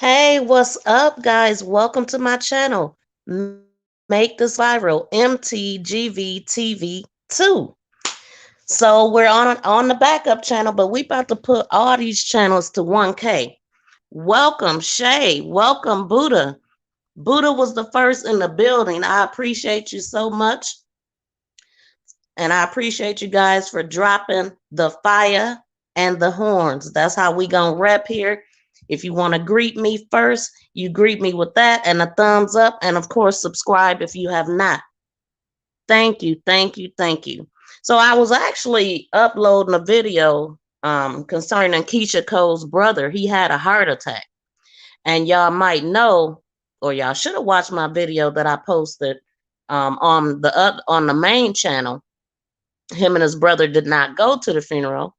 Hey, what's up, guys? Welcome to my channel. Make this viral. MTGVTV2. So we're on the backup channel, but we about to put all these channels to 1K. Welcome, Shay. Welcome, Buddha. Buddha was the first in the building. I appreciate you so much. And I appreciate you guys for dropping the fire and the horns. That's how we gonna rep here. If you want to greet me first, you greet me with that and a thumbs up. And of course, subscribe if you have not. Thank you, thank you, thank you. So I was actually uploading a video concerning Keisha Cole's brother. He had a heart attack. And y'all might know, or y'all should have watched my video that I posted on the main channel. Him and his brother did not go to the funeral.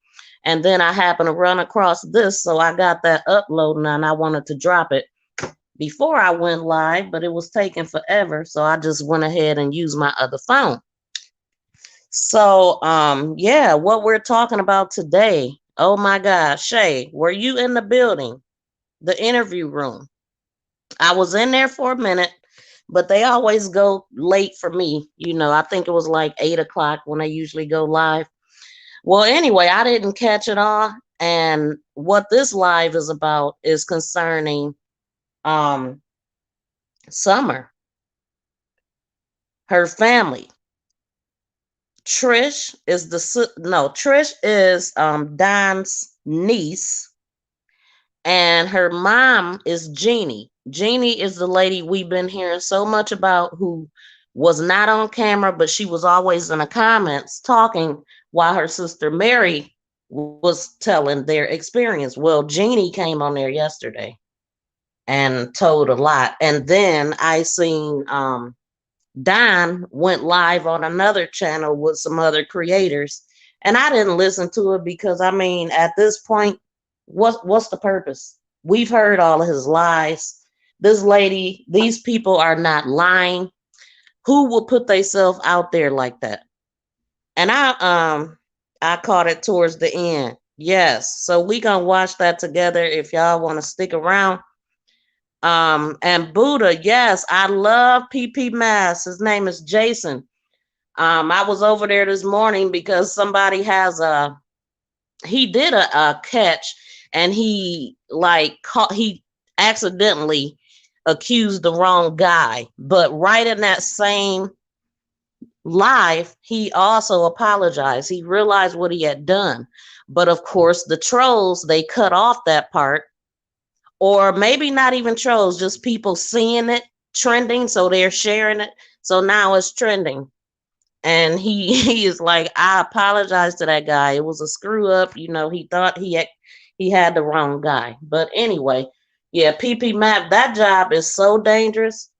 And then I happened to run across this, so I got that uploading and I wanted to drop it before I went live, but it was taking forever, so I just went ahead and used my other phone. So, yeah, what we're talking about today. Oh my gosh, Shay, were you in the building, the interview room? I was in there for a minute, but they always go late for me. I think it was like 8 o'clock when they usually go live. Well, anyway, I didn't catch it all. And what this live is about is concerning um Summer, her family. Trish is Don's niece, and her mom is Jeannie. Jeannie is the lady we've been hearing so much about, who was not on camera, but she was always in the comments talking while her sister Mary was telling their experience. Well, Jeannie came on there yesterday and told a lot. And then I seen Don went live on another channel with some other creators. And I didn't listen to it because, I mean, at this point, what's the purpose? We've heard all of his lies. This lady, these people are not lying. Who will put themselves out there like that? And I caught it towards the end. Yes. So we gonna watch that together if y'all want to stick around. And Buddha, yes, I love PP Mass. His name is Jason. I was over there this morning because somebody he did a catch, and he accidentally accused the wrong guy. But right in that same live, he also apologized. He realized what he had done. But of course, the trolls, they cut off that part, or maybe not even trolls, just people seeing it trending, so they're sharing it. So now it's trending. And he is like, I apologize to that guy. It was a screw up. He thought he had the wrong guy. But anyway, yeah, PP Map, that job is so dangerous,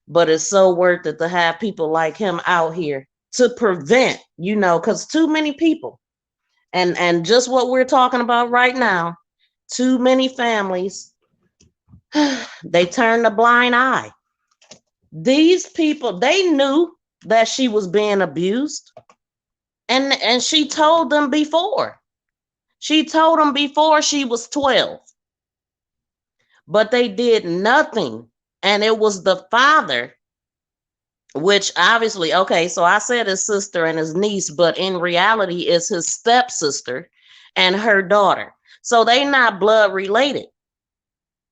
but it's so worth it to have people like him out here to prevent, because too many people, and just what we're talking about right now, too many families, they turn a blind eye. These people, they knew that she was being abused, and she told them before. She told them before she was 12, but they did nothing. And it was the father, which obviously, okay, so I said his sister and his niece, but in reality is his stepsister and her daughter. So they not blood related.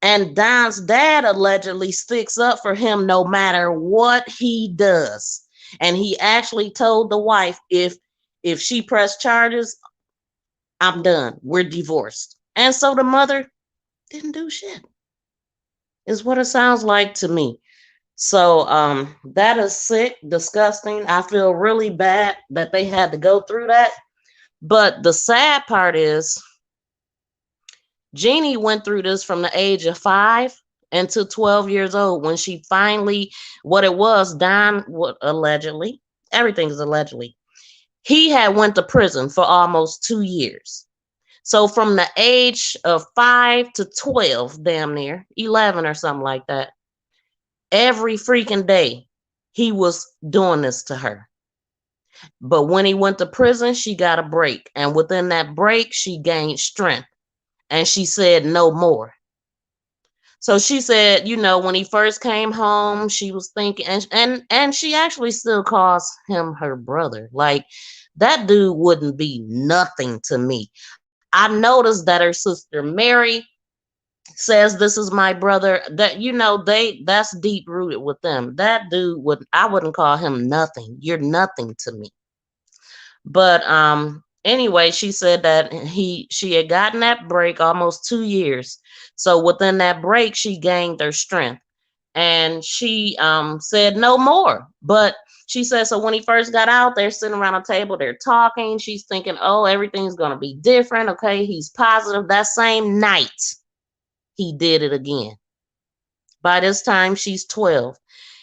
And Don's dad allegedly sticks up for him no matter what he does. And he actually told the wife, if she pressed charges, I'm done. We're divorced. And so the mother didn't do shit. Is what it sounds like to me. So that is sick, disgusting. I feel really bad that they had to go through that. But the sad part is Jeannie went through this from the age of 5 until 12 years old, when she finally, what it was, Don, allegedly, everything's allegedly, he had went to prison for almost 2 years. So from the age of 5 to 12, damn near 11 or something like that, every freaking day he was doing this to her. But when he went to prison, she got a break. And within that break, she gained strength. And she said no more. So she said, you know, when he first came home, she was thinking, and she actually still calls him her brother. Like that dude wouldn't be nothing to me. I noticed that her sister Mary says this is my brother. That you know, that's deep rooted with them. That dude would I wouldn't call him nothing. You're nothing to me. But anyway, she said that she had gotten that break almost 2 years. So within that break, she gained her strength. And she said no more. But she said so when he first got out, they're sitting around a table, they're talking. She's thinking, oh, everything's gonna be different. Okay, he's positive. That same night, he did it again. By this time, she's 12.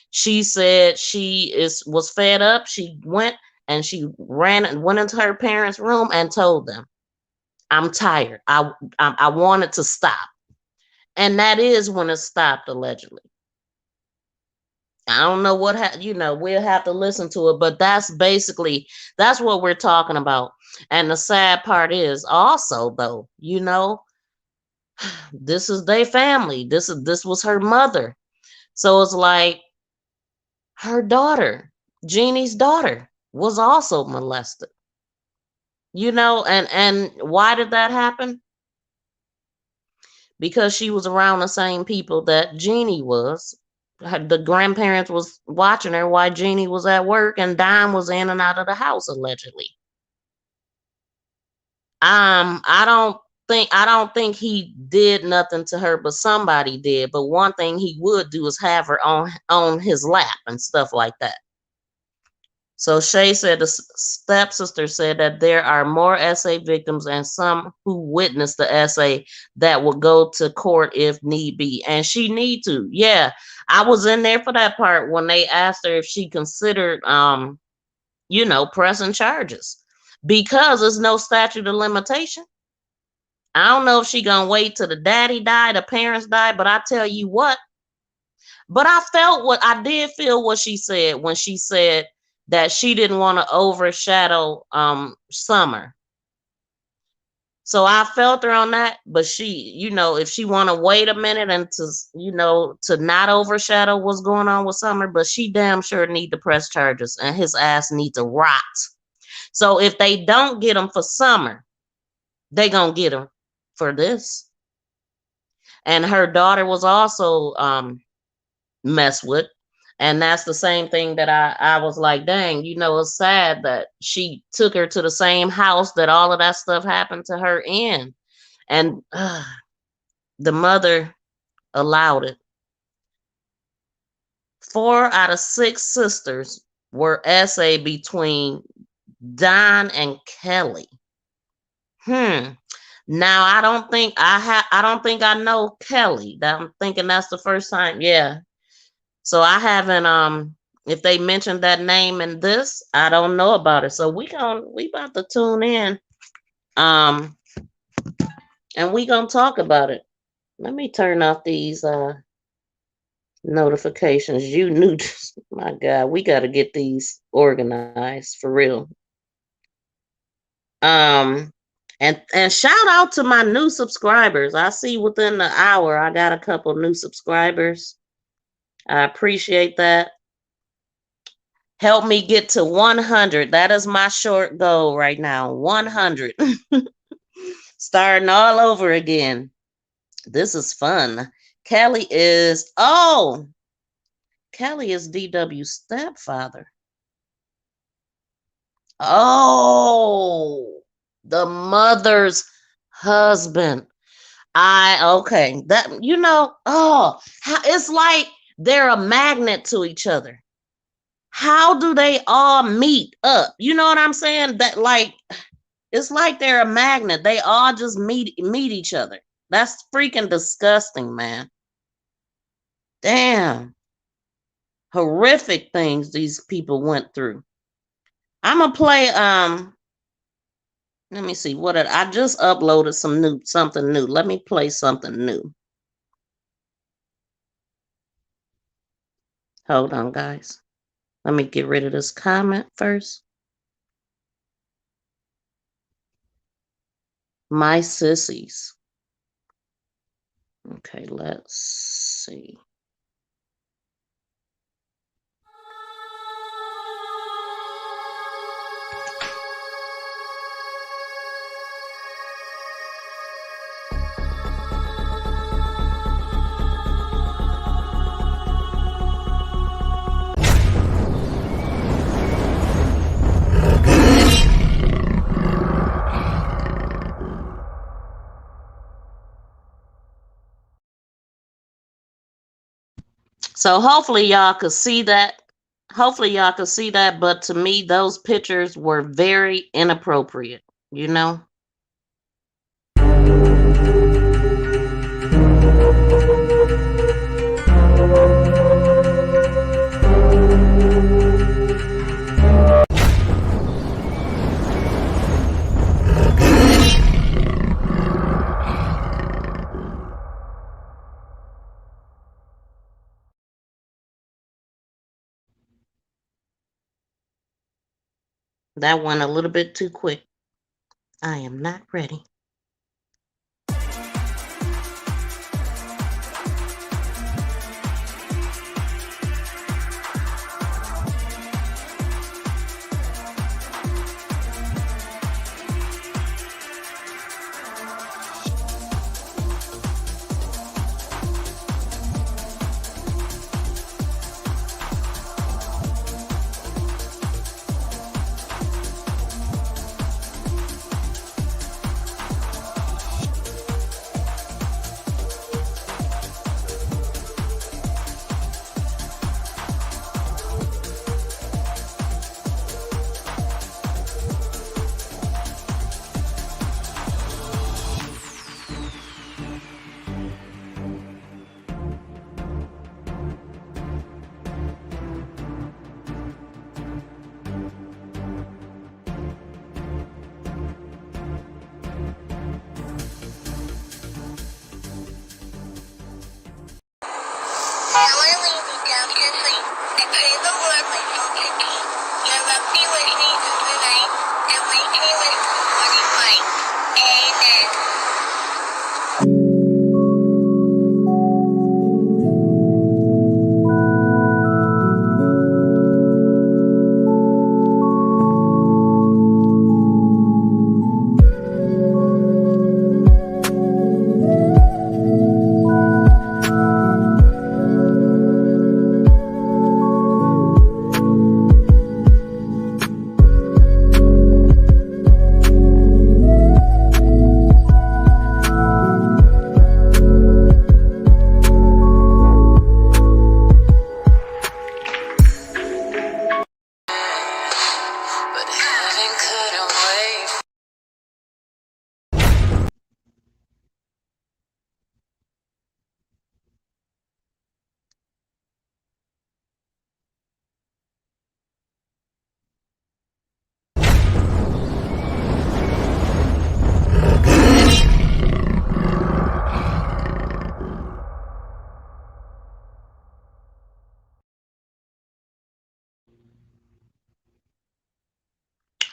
She said she is was fed up. She went and she ran and went into her parents' room and told them, "I'm tired. I want it to stop." And that is when it stopped, allegedly. I don't know what you know. We'll have to listen to it, but that's basically that's what we're talking about. And the sad part is also though, you know, this is their family. This was her mother. So it's like her daughter, Jeannie's daughter, was also molested. You know, and why did that happen? Because she was around the same people that Jeannie was. The grandparents was watching her while Jeannie was at work, and Dime was in and out of the house allegedly. I don't think he did nothing to her, but somebody did. But one thing he would do is have her on his lap and stuff like that. So Shay said the stepsister said that there are more SA victims and some who witnessed the SA that will go to court if need be. And she need to. Yeah. I was in there for that part when they asked her if she considered you know, pressing charges. Because there's no statute of limitation. I don't know if she gonna wait till the daddy die, the parents die, but I tell you what, but I did feel what she said when she said that she didn't want to overshadow Summer. So I felt her on that, but she, you know, if she want to wait a minute and to, you know, to not overshadow what's going on with Summer, but she damn sure need to press charges and his ass need to rot. So if they don't get him for Summer, they gonna get him for this. And her daughter was also mess with. And that's the same thing that I was like, dang, you know, it's sad that she took her to the same house that all of that stuff happened to her in. And the mother allowed it. 4 out of 6 sisters were SA between Don and Kelly. Now I don't think I know Kelly. I'm thinking that's the first time. Yeah. So I haven't if they mentioned that name in this, I don't know about it. So we about to tune in. Um and we gonna talk about it. Let me turn off these notifications. You knew my God, we gotta get these organized for real. Um and shout out to my new subscribers. I see within the hour I got a couple new subscribers. I appreciate that. Help me get to 100. That is my short goal right now. 100. Starting all over again. This is fun. Kelly is Kelly is DW's stepfather. Oh, the mother's husband. Okay. That you know, it's like they're a magnet to each other. How do they all meet up? You know what I'm saying? That like it's like they're a magnet. They all just meet each other. That's freaking disgusting, man. Damn. Horrific things these people went through. I'm gonna play let me see I just uploaded something new. Let me play something new. Hold on, guys. Let me get rid of this comment first. My sissies. Okay, let's see. So hopefully y'all could see that. Hopefully y'all could see that, but to me those pictures were very inappropriate, you know? That went a little bit too quick. I am not ready.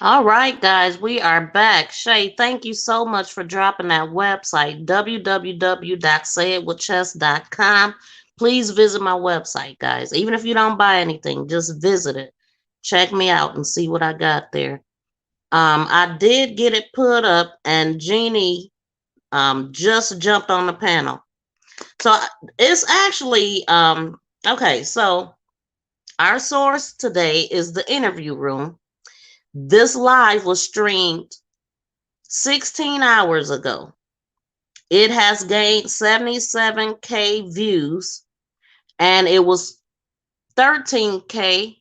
All right, guys, we are back. Shay, thank you so much for dropping that website, www.sayitwithchess.com. Please visit my website, guys. Even if you don't buy anything, just visit it. Check me out and see what I got there. I did get it put up, and Jeannie just jumped on the panel. So it's actually okay. So our source today is the interview room. This live was streamed 16 hours ago. It has gained 77K views, and it was 13K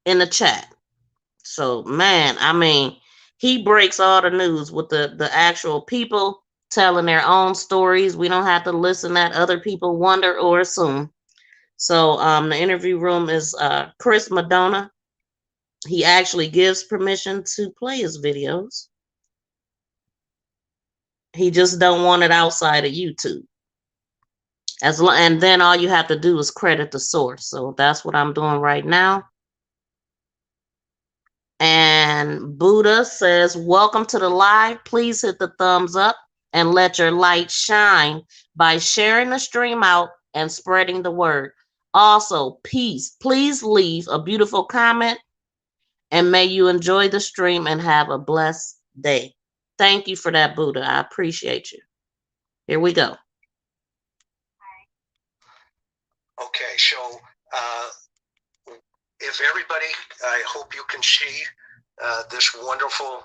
in the chat. So, man, I mean, he breaks all the news with the actual people telling their own stories. We don't have to listen at other people wonder or assume. So, the interview room is Chris Madonna. He actually gives permission to play his videos. He just don't want it outside of YouTube. And then all you have to do is credit the source. So that's what I'm doing right now. And Buddha says, welcome to the live. Please hit the thumbs up and let your light shine by sharing the stream out and spreading the word. Also, peace. Please leave a beautiful comment and may you enjoy the stream and have a blessed day. Thank you for that, Buddha. I appreciate you. Here we go. Okay, so if everybody, I hope you can see this wonderful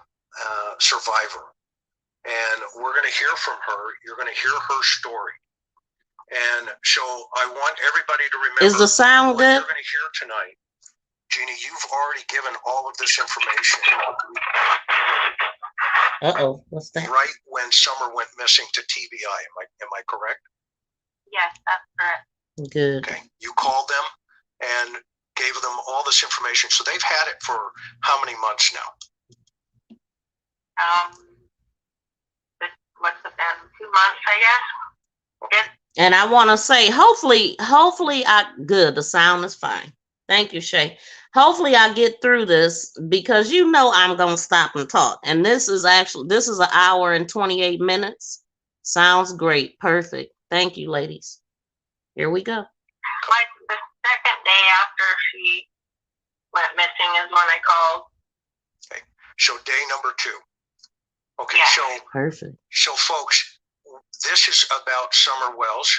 survivor. And we're going to hear from her. You're going to hear her story. And so I want everybody to remember Is the sound what good? you're going to hear tonight. Jeannie, you've already given all of this information. Uh-oh, what's that? Right when Summer went missing to TBI. Am I correct? Yes, that's correct. Good. Okay. You called them and gave them all this information. So they've had it for how many months now? What's it been? 2 months, I guess. Okay. And I want to say, hopefully, good. The sound is fine. Thank you, Shay. Hopefully I get through this because you know I'm going to stop and talk. And this is an hour and 28 minutes. Sounds great. Perfect. Thank you, ladies. Here we go. Like the second day after she went missing is when I called. Okay. So day number 2. Okay, Yeah. so Perfect. So folks, this is about Summer Wells.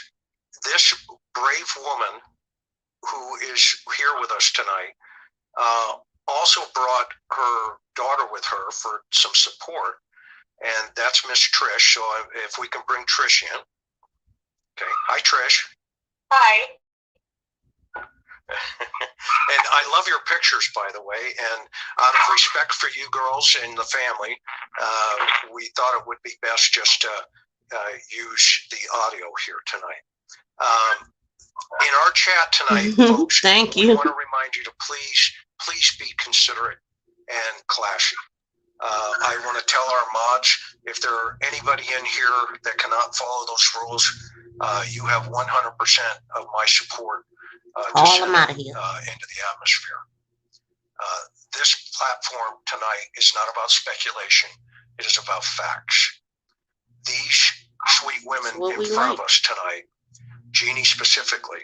This brave woman who is here with us tonight also brought her daughter with her for some support, and that's Miss Trish. So if we can bring Trish in. Okay, hi Trish. Hi. And I love your pictures, by the way, and out of respect for you girls and the family, we thought it would be best just to use the audio here tonight. In our chat tonight, folks, Thank we you. want to remind you to please be considerate and classy. I want to tell our mods, if there are anybody in here that cannot follow those rules, you have 100% of my support to send them out of here. into the atmosphere. This platform tonight is not about speculation. It is about facts. These sweet women in front of us tonight, Jeannie specifically,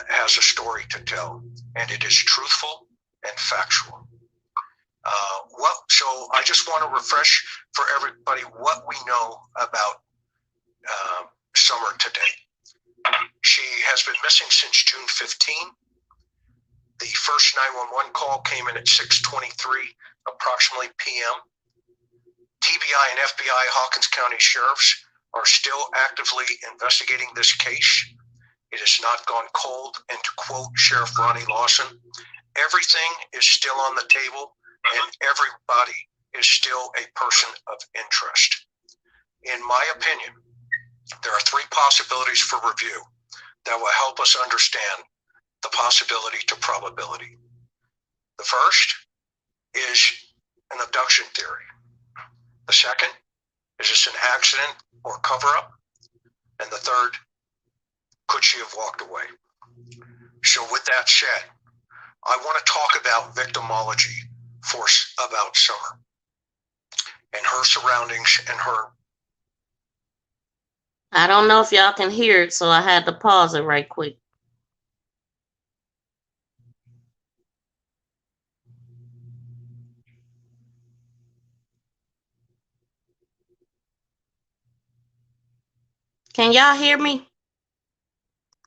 has a story to tell, and it is truthful and factual. So I just want to refresh for everybody what we know about Summer today. She has been missing since June 15. The first 911 call came in at 6:23 approximately p.m. TBI and FBI Hawkins County Sheriffs are still actively investigating this case. It has not gone cold, and to quote Sheriff Ronnie Lawson, everything is still on the table and everybody is still a person of interest. In my opinion, there are 3 possibilities for review that will help us understand the possibility to probability. The first is an abduction theory. The second, is this an accident or cover-up? And the third, could she have walked away? So with that said, I want to talk about victimology about Summer and her surroundings and her. I don't know if y'all can hear it, so I had to pause it right quick. Can y'all hear me?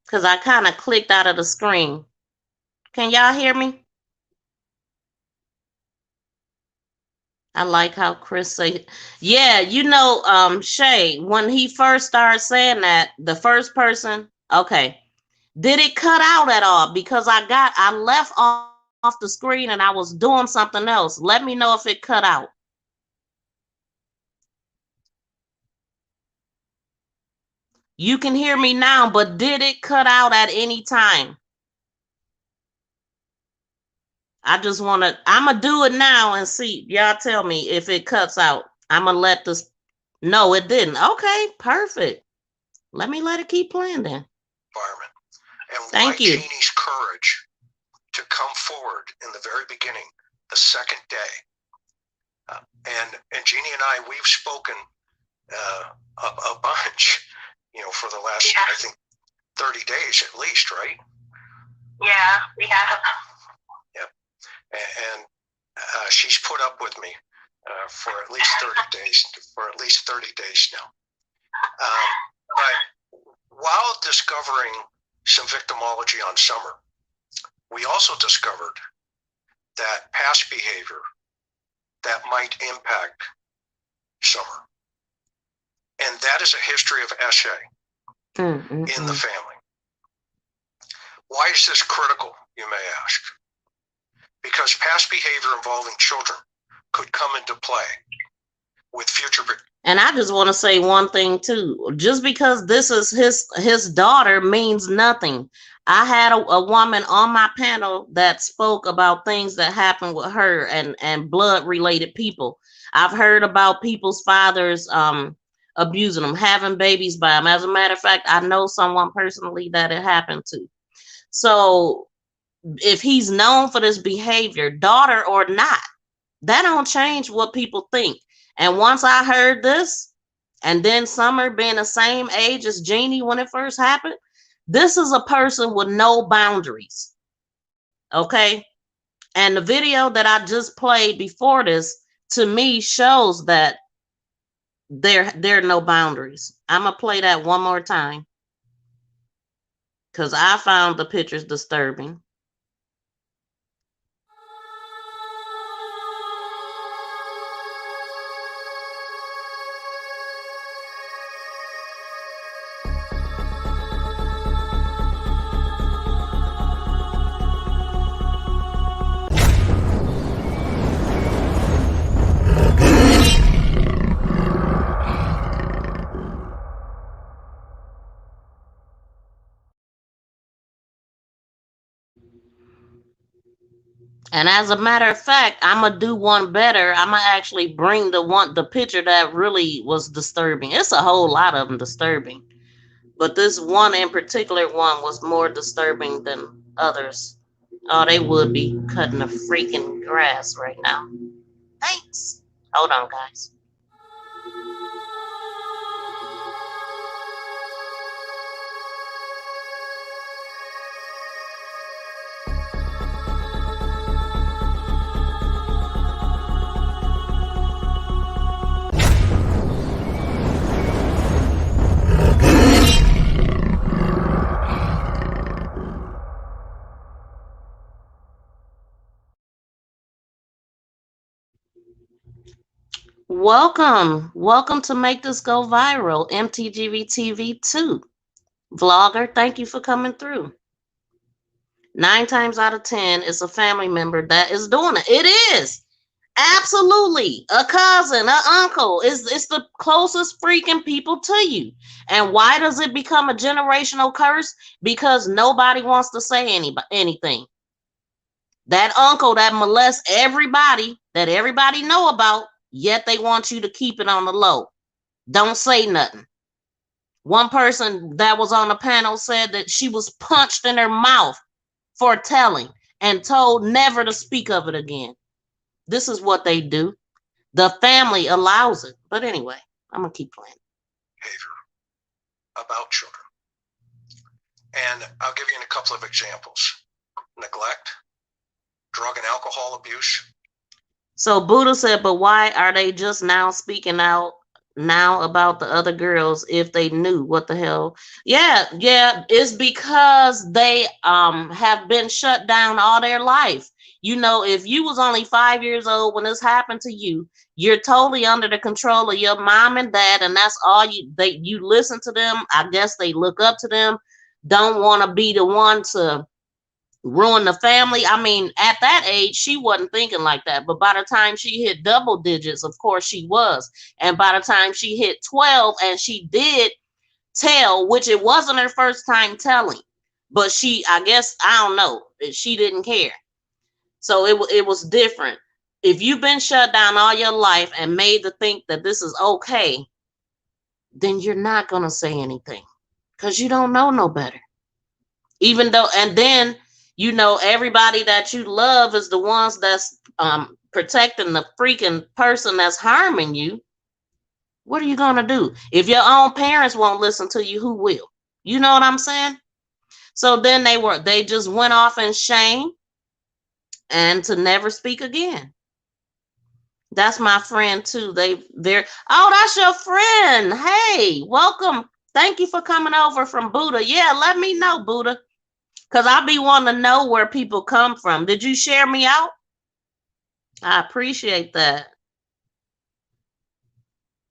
Because I kind of clicked out of the screen. Can y'all hear me? I like how Chris said, yeah, you know, Shay, when he first started saying that, the first person, okay, did it cut out at all? Because I left off the screen and I was doing something else. Let me know if it cut out. You can hear me now, but did it cut out at any time? I'm gonna do it now and see. Y'all tell me if it cuts out. I'm gonna let this, no, it didn't. Okay, perfect. Let it keep playing then. Environment. And Thank you. Jeannie's courage to come forward in the very beginning, the second day. And Jeannie and I, we've spoken a bunch, for the last, I think, 30 days at least, right? Yeah, we have. Yep. And she's put up with me for at least 30 days now. But while discovering some victimology on Summer, we also discovered that past behavior that might impact Summer. And that is a history of SA in the family. Why is this critical, you may ask? Because past behavior involving children could come into play with future. And I just want to say one thing too. Just because this is his daughter means nothing. I had a woman on my panel that spoke about things that happened with her and blood related people. I've heard about people's fathers abusing them, having babies by them. As a matter of fact, I know someone personally that it happened to. So if he's known for this behavior, daughter or not, that don't change what people think. And once I heard this, and then Summer being the same age as Jeannie when it first happened, this is a person with no boundaries. Okay? And the video that I just played before this, to me, shows that there are no boundaries. I'm going to play that one more time, because I found the pictures disturbing. And as a matter of fact, I'm gonna do one better. I'm gonna actually bring the picture that really was disturbing. It's a whole lot of them disturbing, but this one in particular one was more disturbing than others. Oh, they would be cutting the freaking grass right now. Thanks. Hold on, guys. Welcome to Make This Go Viral, MTGV TV 2. Vlogger, thank you for coming through. 9 times out of 10, it's a family member that is doing it. It is absolutely a cousin, an uncle. It's the closest freaking people to you. And why does it become a generational curse? Because nobody wants to say anything. That uncle that molests everybody that everybody know about, yet they want you to keep it on the low. Don't say nothing. One person that was on the panel said that she was punched in her mouth for telling and told never to speak of it again. This is what they do. The family allows it. But anyway, I'm going to keep playing. Behavior about children. And I'll give you a couple of examples. Neglect, drug and alcohol abuse. So Buddha said, but why are they just now speaking out now about the other girls if they knew what the hell? Yeah, it's because they have been shut down all their life. You know, if you was only 5 years old when this happened to you, you're totally under the control of your mom and dad, and that's all you listen to them. I guess they look up to them, don't want to be the one to ruin the family. I mean, at that age, she wasn't thinking like that. But by the time she hit double digits, of course she was. And by the time she hit 12 and she did tell, which it wasn't her first time telling, but I guess, I don't know, she didn't care. So it was different. If you've been shut down all your life and made to think that this is okay, then you're not going to say anything because you don't know no better. Even though, and then, you know, everybody that you love is the ones that's protecting the freaking person that's harming you. What are you gonna do? If your own parents won't listen to you, who will? You know what I'm saying? So then they just went off in shame and to never speak again. That's my friend too. That's your friend. Hey, welcome. Thank you for coming over from Buddha. Yeah, let me know, Buddha. Because I'll be wanting to know where people come from. Did you share me out? I appreciate that.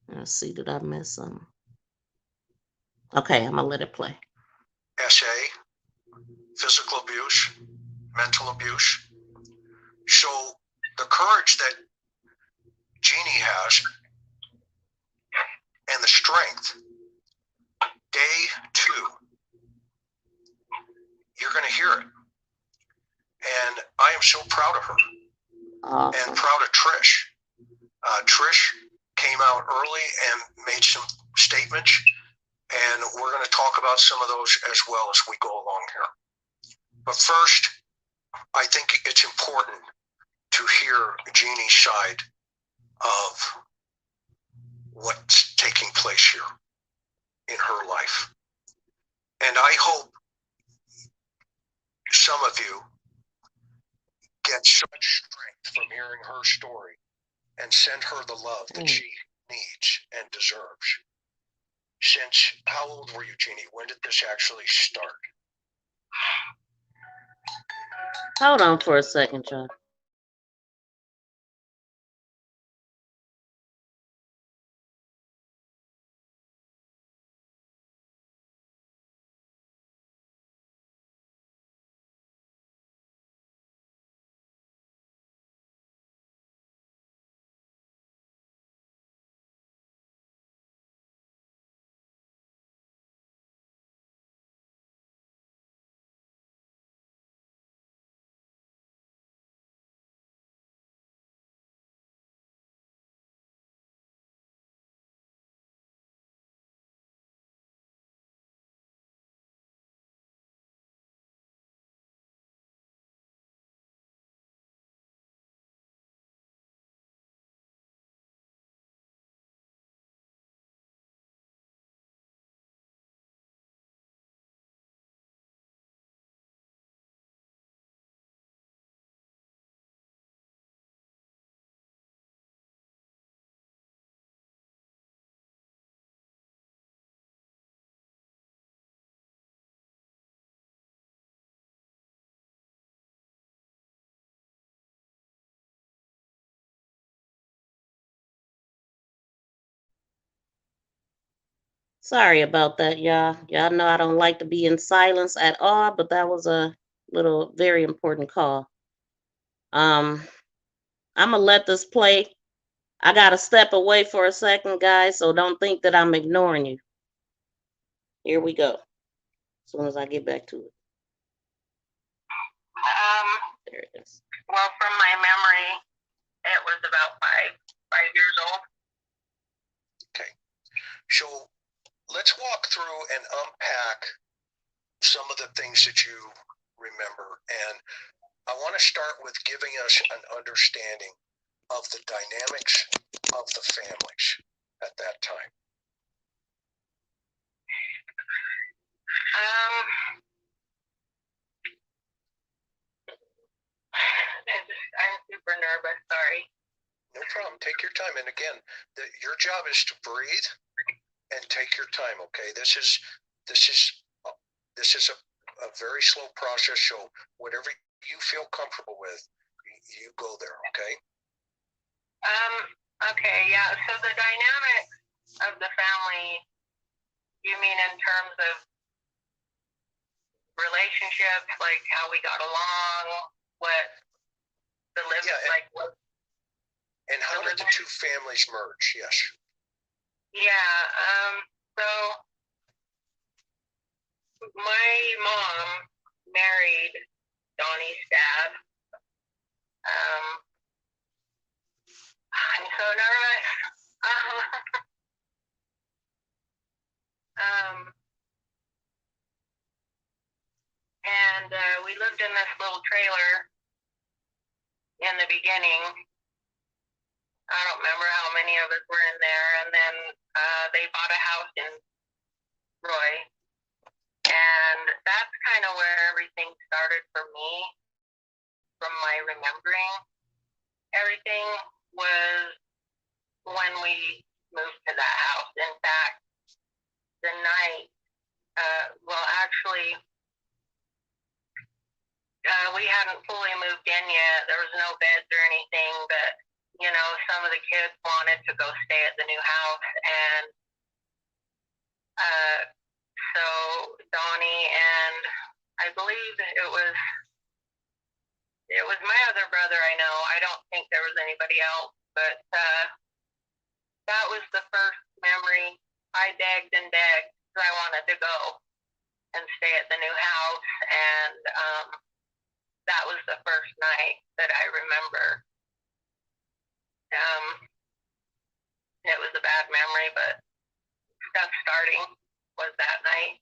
Let's see, did I miss something? Okay, I'm gonna let it play. SA, physical abuse, mental abuse. So the courage that Jeannie has and the strength, day 2, you're going to hear it. And I am so proud of her and proud of Trish. Trish came out early and made some statements, and we're going to talk about some of those as well as we go along here. But first, I think it's important to hear Jeannie's side of what's taking place here in her life. And I hope some of you get such strength from hearing her story and send her the love that she needs and deserves. Since, how old were you, Jeannie? When did this actually start? Hold on for a second, John. Sorry about that, y'all. Y'all know I don't like to be in silence at all, but that was a little very important call. I'm gonna let this play. I gotta step away for a second, guys, so don't think that I'm ignoring you. Here we go. As soon as I get back to it. There it is. Well, from my memory, it was about five years old. Okay. So let's walk through and unpack some of the things that you remember. And I want to start with giving us an understanding of the dynamics of the families at that time. I'm super nervous, sorry. No problem. Take your time. And again, your job is to breathe and take your time. Okay. This is a very slow process. So whatever you feel comfortable with, you go there. Okay. Okay. Yeah. So the dynamics of the family, you mean in terms of relationships, like how we got along, what the living like was. And how did the two families merge? Yes. Yeah. So my mom married Donnie's dad. I'm so nervous. And we lived in this little trailer in the beginning. I don't remember how many of us were in there. And then They bought a house in Roy, and that's kind of where everything started for me. From my remembering, everything was when we moved to that house. In fact, the night, well, actually, we hadn't fully moved in yet. There was no beds or anything, but some of the kids wanted to go stay at the new house, and so Donnie and I believe it was my other brother. I know. I don't think there was anybody else, but that was the first memory. I begged and begged because I wanted to go and stay at the new house, and that was the first night that I remember. It was a bad memory, but stuff starting was that night.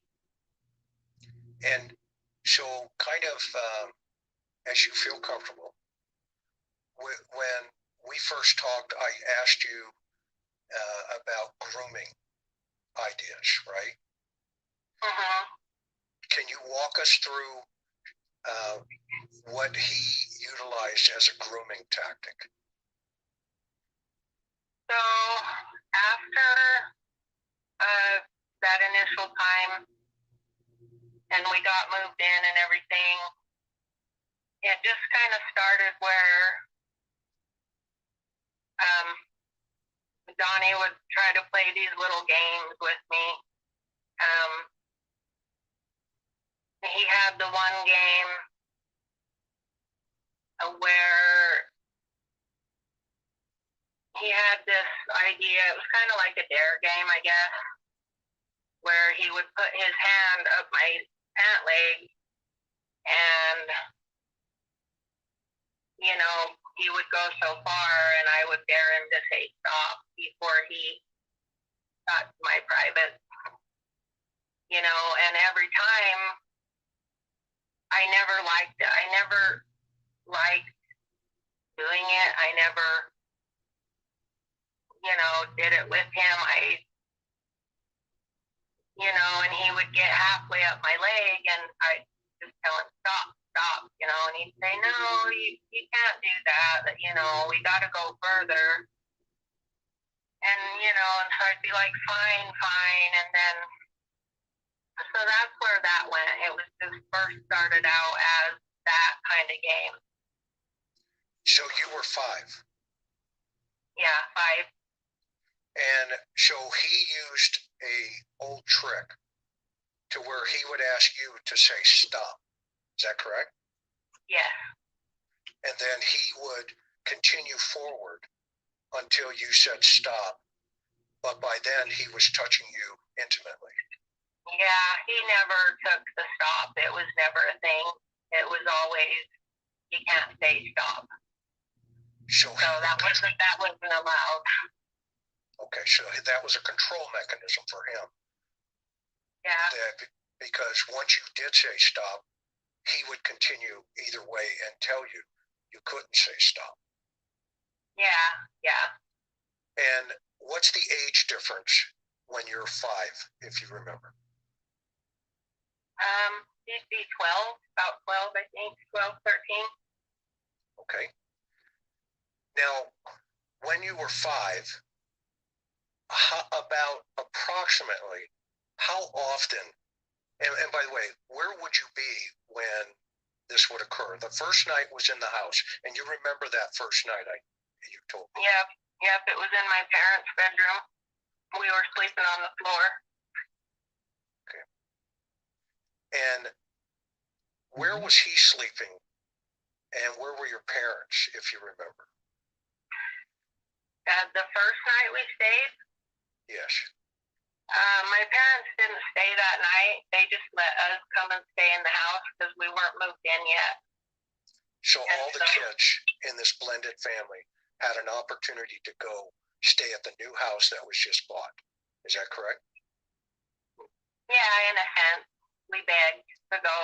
And so, kind of, as you feel comfortable, when we first talked, I asked you about grooming ideas, right? Mm-hmm. Can you walk us through what he utilized as a grooming tactic? So after that initial time, and we got moved in and everything, it just kind of started where Donnie would try to play these little games with me. He had the one game where he had this idea. It was kind of like a dare game, I guess, where he would put his hand up my pant leg, and he would go so far, and I would dare him to say stop before he got to my private. And every time, I never liked it. I never liked doing it. I never, did it with him. And he would get halfway up my leg, and I just tell him, stop, and he'd say, no, you can't do that, we got to go further. And, and so I'd be like, fine. And then, so that's where that went. It was just first started out as that kind of game. So you were 5? Yeah, 5. And so he used a old trick to where he would ask you to say stop. Is that correct? Yes. And then he would continue forward until you said stop. But by then he was touching you intimately. Yeah, he never took the stop. It was never a thing. It was always, you can't say stop. So that wasn't allowed. Okay, so that was a control mechanism for him. Yeah. Because once you did say stop, he would continue either way and tell you couldn't say stop. Yeah. And what's the age difference when you're 5, if you remember? He'd be 12, about 12, I think, 12, 13. Okay. Now, when you were 5, about approximately how often, and by the way, where would you be when this would occur? The first night was in the house, and you remember that first night you told me. Yep, it was in my parents' bedroom. We were sleeping on the floor. Okay. And where was he sleeping, and where were your parents, if you remember? The first night we stayed? Yes. My parents didn't stay that night. They just let us come and stay in the house because we weren't moved in yet. So all the kids in this blended family had an opportunity to go stay at the new house that was just bought. Is that correct? Yeah, in a sense. We begged to go.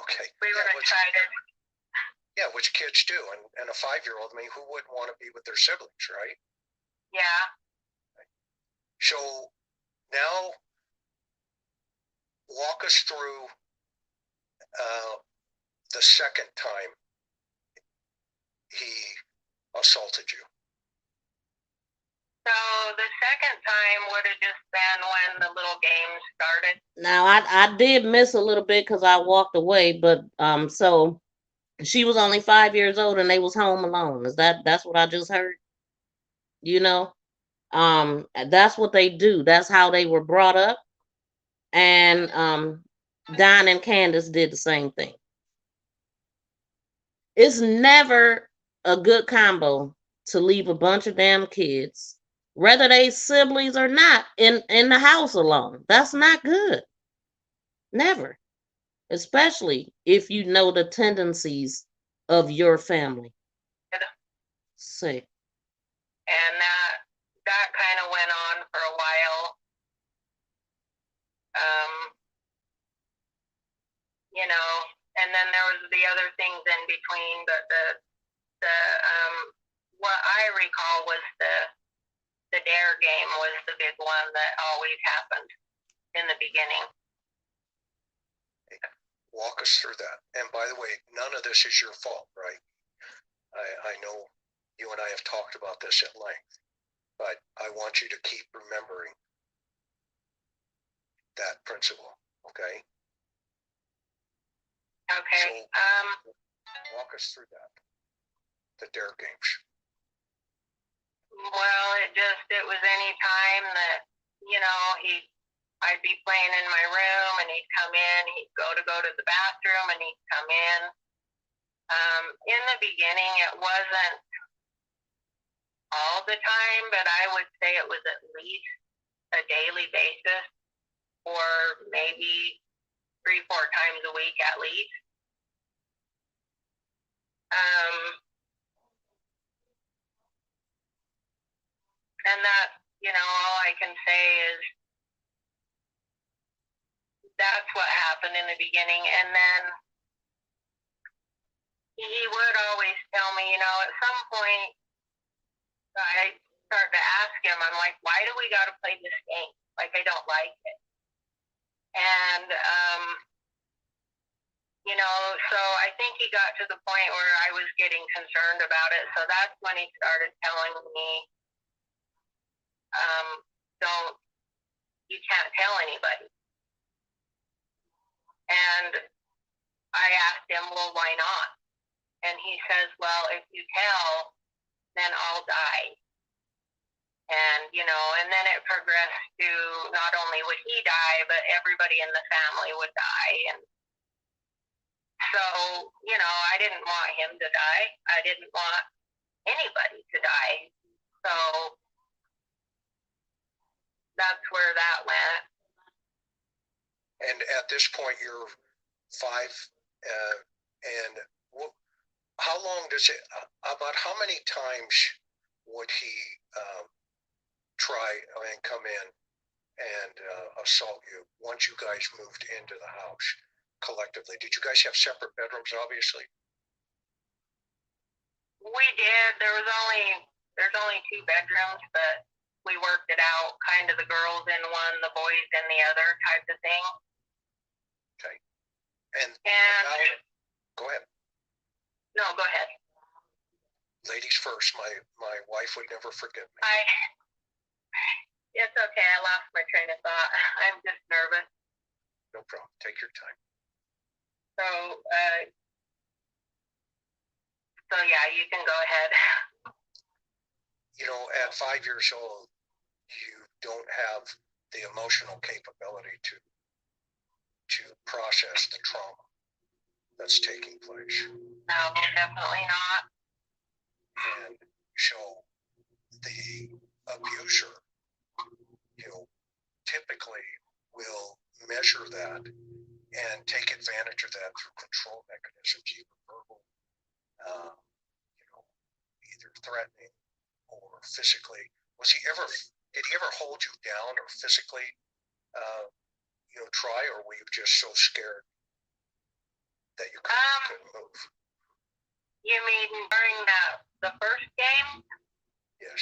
Okay. We were excited. Yeah, which kids do. And a 5-year-old, who wouldn't want to be with their siblings, right? Yeah. So now walk us through the second time he assaulted you. So the second time would have just been when the little game started. Now I did miss a little bit because I walked away, but so she was only 5 years old and they was home alone. That's what I just heard? You know? That's what they do. That's how they were brought up. And Don and Candace did the same thing. It's never a good combo to leave a bunch of damn kids, whether they siblings or not, in the house alone. That's not good. Never. Especially if you know the tendencies of your family. See. And that kind of went on for a while. You know, and then there was the other things in between, but the what I recall was the dare game was the big one that always happened in the beginning. Walk us through that. And by the way, none of this is your fault, right? I know you and I have talked about this at length, but I want you to keep remembering that principle, okay? Okay. So, walk us through that. The dare games. Well, it was any time that, you know, I'd be playing in my room and he'd come in, he'd go to the bathroom and he'd come in. In the beginning, it wasn't all the time, but I would say it was at least a daily basis, or maybe 3-4 times a week at least. And that, you know, all I can say is that's what happened in the beginning. And then he would always tell me, you know, at some point I start to ask him, I'm like, why do we got to play this game? Like, I don't like it. And, you know, so I think he got to the point where I was getting concerned about it. So that's when he started telling me, you can't tell anybody. And I asked him, well, why not? And he says, well, if you tell, then I'll die. And, you know, and then it progressed to not only would he die, but everybody in the family would die. And so, you know, I didn't want him to die. I didn't want anybody to die. So that's where that went. And at this point, you're 5, and how long does it, about how many times would he try and come in and assault you once you guys moved into the house collectively? Did you guys have separate bedrooms, obviously? We did. There's only 2 bedrooms, but we worked it out, kind of the girls in one, the boys in the other type of thing. Okay. And go ahead. No, go ahead. Ladies first. My wife would never forgive me. It's okay. I lost my train of thought. I'm just nervous. No problem. Take your time. So yeah, you can go ahead. You know, at 5 years old, you don't have the emotional capability to process the trauma that's taking place. No, definitely not. And so the abuser, you know, typically will measure that and take advantage of that through control mechanisms, either verbal, you know, either threatening or physically. Did he ever hold you down or physically, you know, try, or were you just so scared that you couldn't move? You mean during the first game? Yes.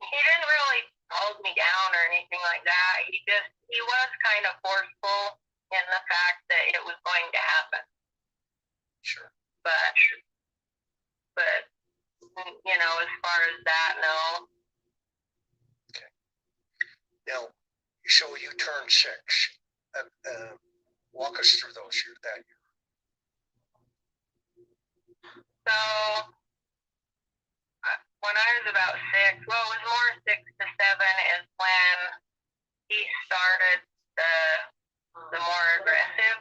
he didn't really hold me down or anything like that. He was kind of forceful in the fact that it was going to happen. Sure. But you know, as far as that, no. Okay. Now, so you turned 6. Walk us through that year. So when I was about 6, well, it was more 6 to 7 is when he started the more aggressive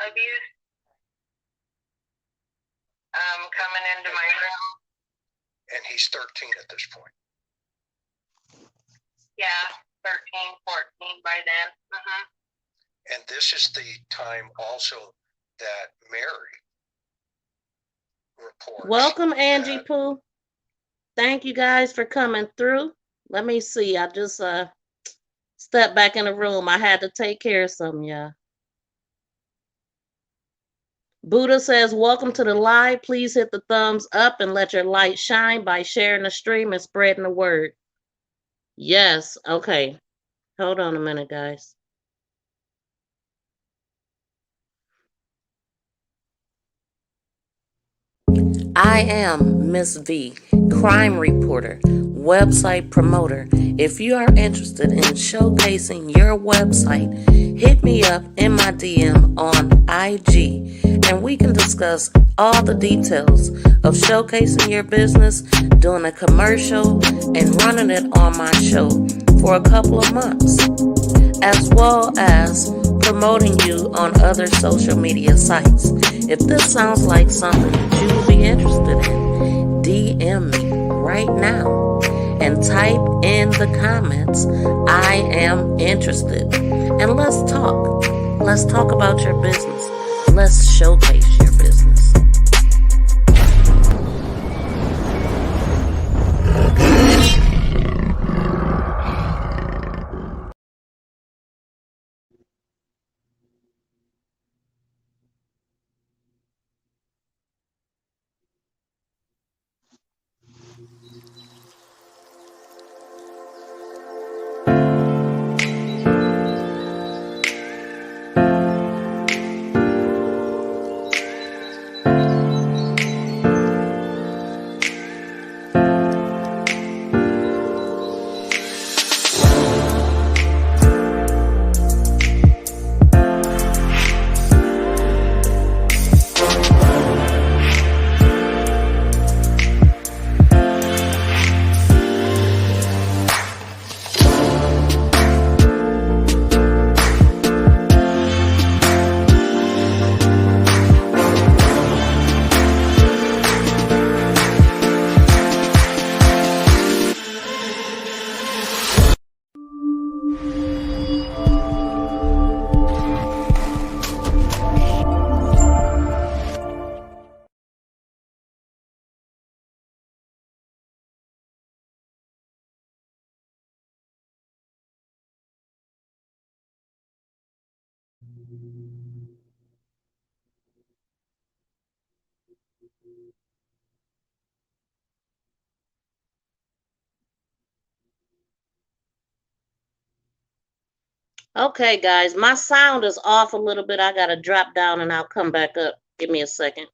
abuse coming into my room. And he's 13 at this point. Yeah, 13, 14 by then. Mm-hmm. And this is the time also that Mary reports. Welcome, Angie Pooh. Thank you guys for coming through. Let me see. I just stepped back in the room. I had to take care of something, y'all. Buddha says, welcome to the live. Please hit the thumbs up and let your light shine by sharing the stream and spreading the word. Yes. Okay. Hold on a minute, guys. I am Miss V, crime reporter, website promoter. If you are interested in showcasing your website, hit me up in my DM on IG and we can discuss all the details of showcasing your business, doing a commercial, and running it on my show for a couple of months, as well as promoting you on other social media sites. If this sounds like something that you would be interested in, DM me right now and type in the comments, I am interested. And let's talk. Let's talk about your business. Let's showcase your business. Okay, guys, my sound is off a little bit. I got to drop down and I'll come back up. Give me a second.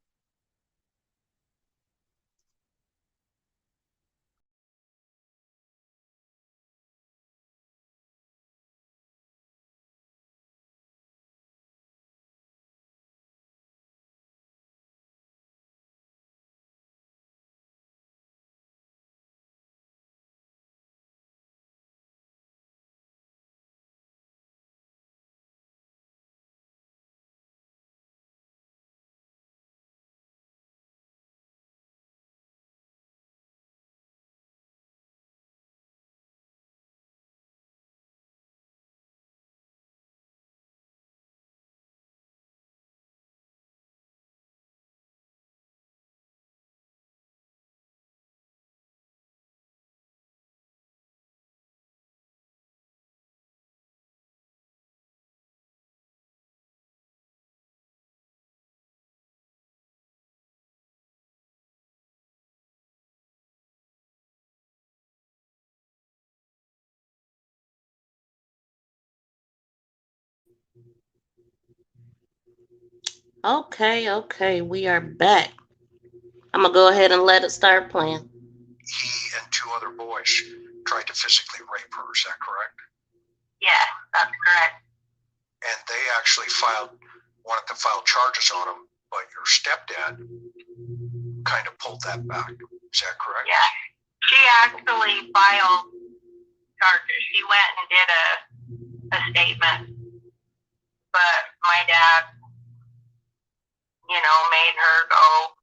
Okay, we are back. I'm gonna go ahead and let it start playing. He and two other boys tried to physically rape her. Is that correct? Yes, that's correct. And they actually wanted to file charges on him, but your stepdad kind of pulled that back. Is that correct? Yeah. She actually filed charges. She went and did a statement, but my dad, made her go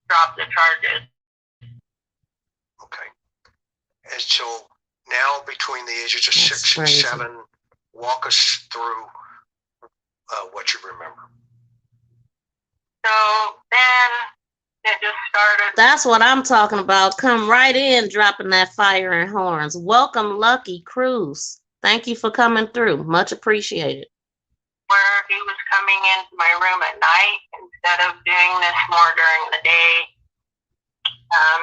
drop the charges. Okay. And so now between the ages of That's 6 and crazy. 7, walk us through what you remember. So then it just started. That's what I'm talking about. Come right in, dropping that fire and horns. Welcome, Lucky Cruz. Thank you for coming through. Much appreciated. Where he was coming into my room at night instead of doing this more during the day.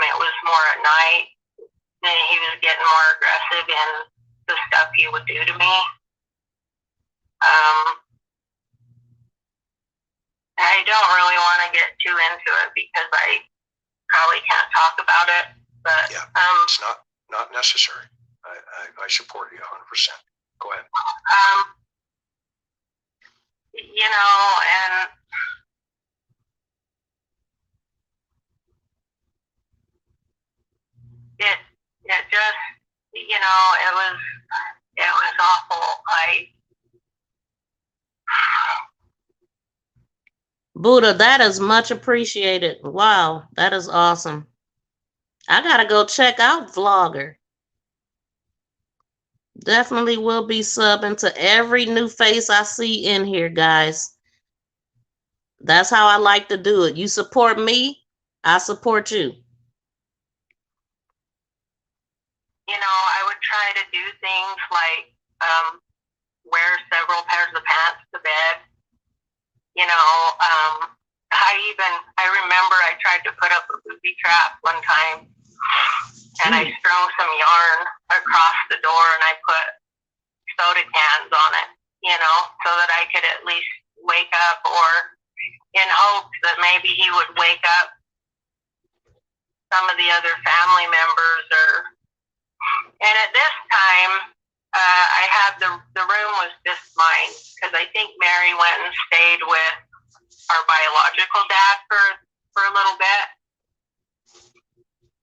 It was more at night. And he was getting more aggressive in the stuff he would do to me. I don't really want to get too into it because I probably can't talk about it. But yeah, it's not necessary. I support you 100%. Go ahead. And it just, it was awful. Buddha, that is much appreciated. Wow, that is awesome. I gotta go check out Vlogger. Definitely will be subbing to every new face I see in here, guys. That's how I like to do it. You support me, I support you. I would try to do things like wear several pairs of pants to bed. I remember I tried to put up a booby trap one time, and I strung some yarn across the door, and I put soda cans on it, so that I could at least wake up, or in hopes that maybe he would wake up some of the other family members. And at this time, I had the room was just mine, because I think Mary went and stayed with our biological dad for a little bit.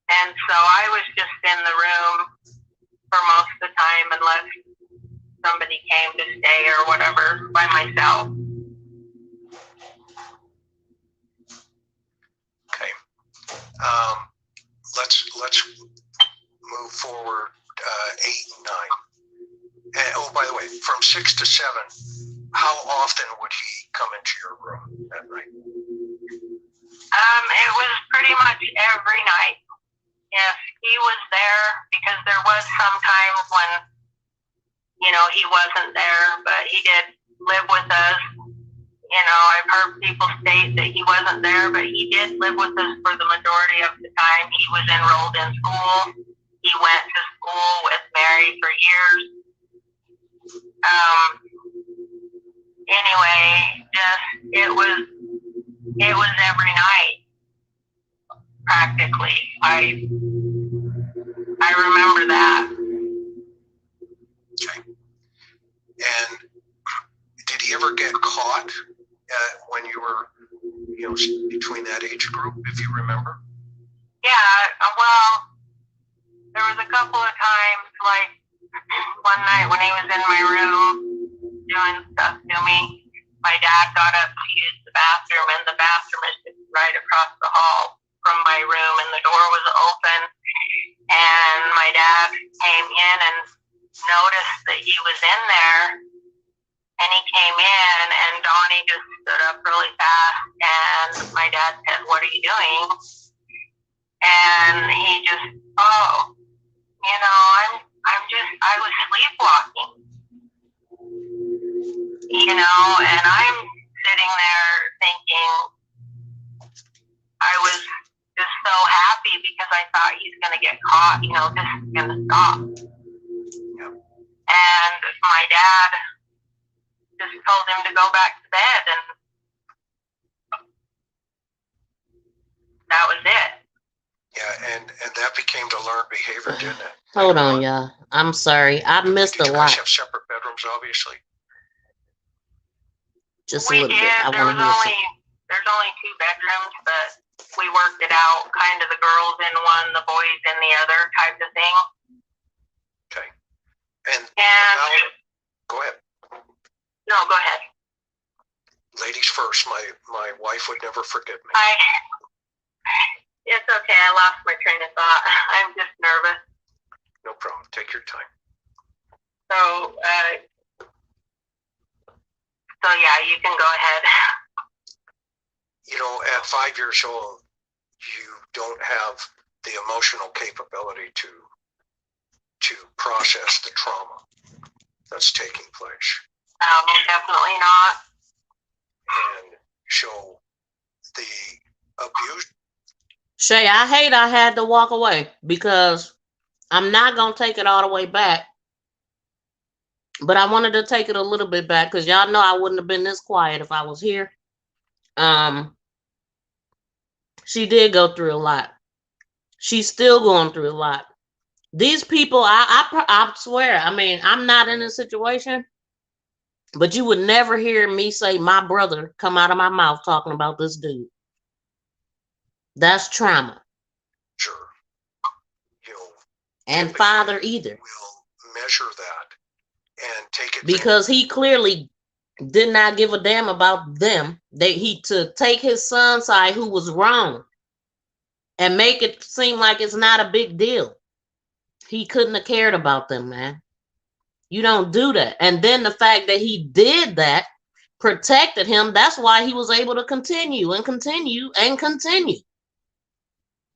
And so I was just in the room for most of the time, unless somebody came to stay or whatever, by myself. Okay. Let's move forward 8 and 9. And, oh, by the way, from 6 to 7, how often would he come into your room at night? It was pretty much every night. If he was there, because there was some times when, he wasn't there, but he did live with us. I've heard people state that he wasn't there, but he did live with us for the majority of the time. He was enrolled in school. He went to school with Mary for years. Anyway, it was every night, practically. I remember that. Okay. And did he ever get caught when you were, between that age group, if you remember? Yeah, well, there was a couple of times, like one night when he was in my room doing stuff to me. My dad got up to use the bathroom, and the bathroom is just right across the hall from my room, and the door was open. And my dad came in and noticed that he was in there, and he came in, and Donnie just stood up really fast, and my dad said, "What are you doing?" And he just, I was sleepwalking, and I'm sitting there thinking, I was just so happy because I thought he's going to get caught, this is going to stop. Yep. And my dad just told him to go back to bed, and that was it. Yeah, and that became the learned behavior, didn't it? Hold on, y'all. I'm sorry. I missed a Did you guys lot. have separate bedrooms, obviously? Just a We little did. bit. I There's want to hear only 2 bedrooms, but we worked it out, kind of the girls in one, the boys in the other type of thing. Okay. And go ahead. No, go ahead. Ladies first. My wife would never forgive me. It's okay. I lost my train of thought. I'm just nervous. No problem. Take your time. So yeah, you can go ahead. You know, at 5 years old, you don't have the emotional capability to process the trauma that's taking place. Definitely not. And so the abuse. Shay, I hate I had to walk away because I'm not going to take it all the way back. But I wanted to take it a little bit back because y'all know I wouldn't have been this quiet if I was here. She did go through a lot. She's still going through a lot. These people, I swear, I mean, I'm not in a situation, but you would never hear me say my brother come out of my mouth talking about this dude. That's trauma. Sure. And father either. We'll measure that and take it because he clearly did not give a damn about them. To take his son's side, who was wrong, and make it seem like it's not a big deal. He couldn't have cared about them, man. You don't do that. And then the fact that he did that protected him. That's why he was able to continue and continue and continue.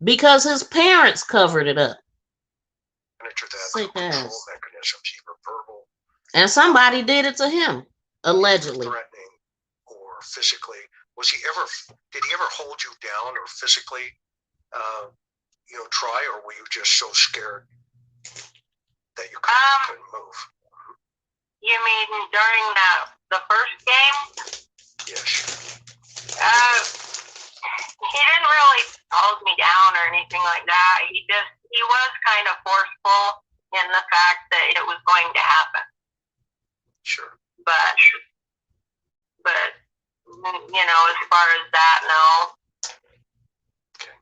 Because his parents covered it up. Sick ass. Mechanisms, either verbal. And somebody did it to him, allegedly. Threatening or physically. Did he ever hold you down or physically, try, or were you just so scared that you couldn't move? You mean during the first game? Yes. He didn't really hold me down or anything like that. He was kind of forceful in the fact that it was going to happen. Sure. But as far as that, no. Okay.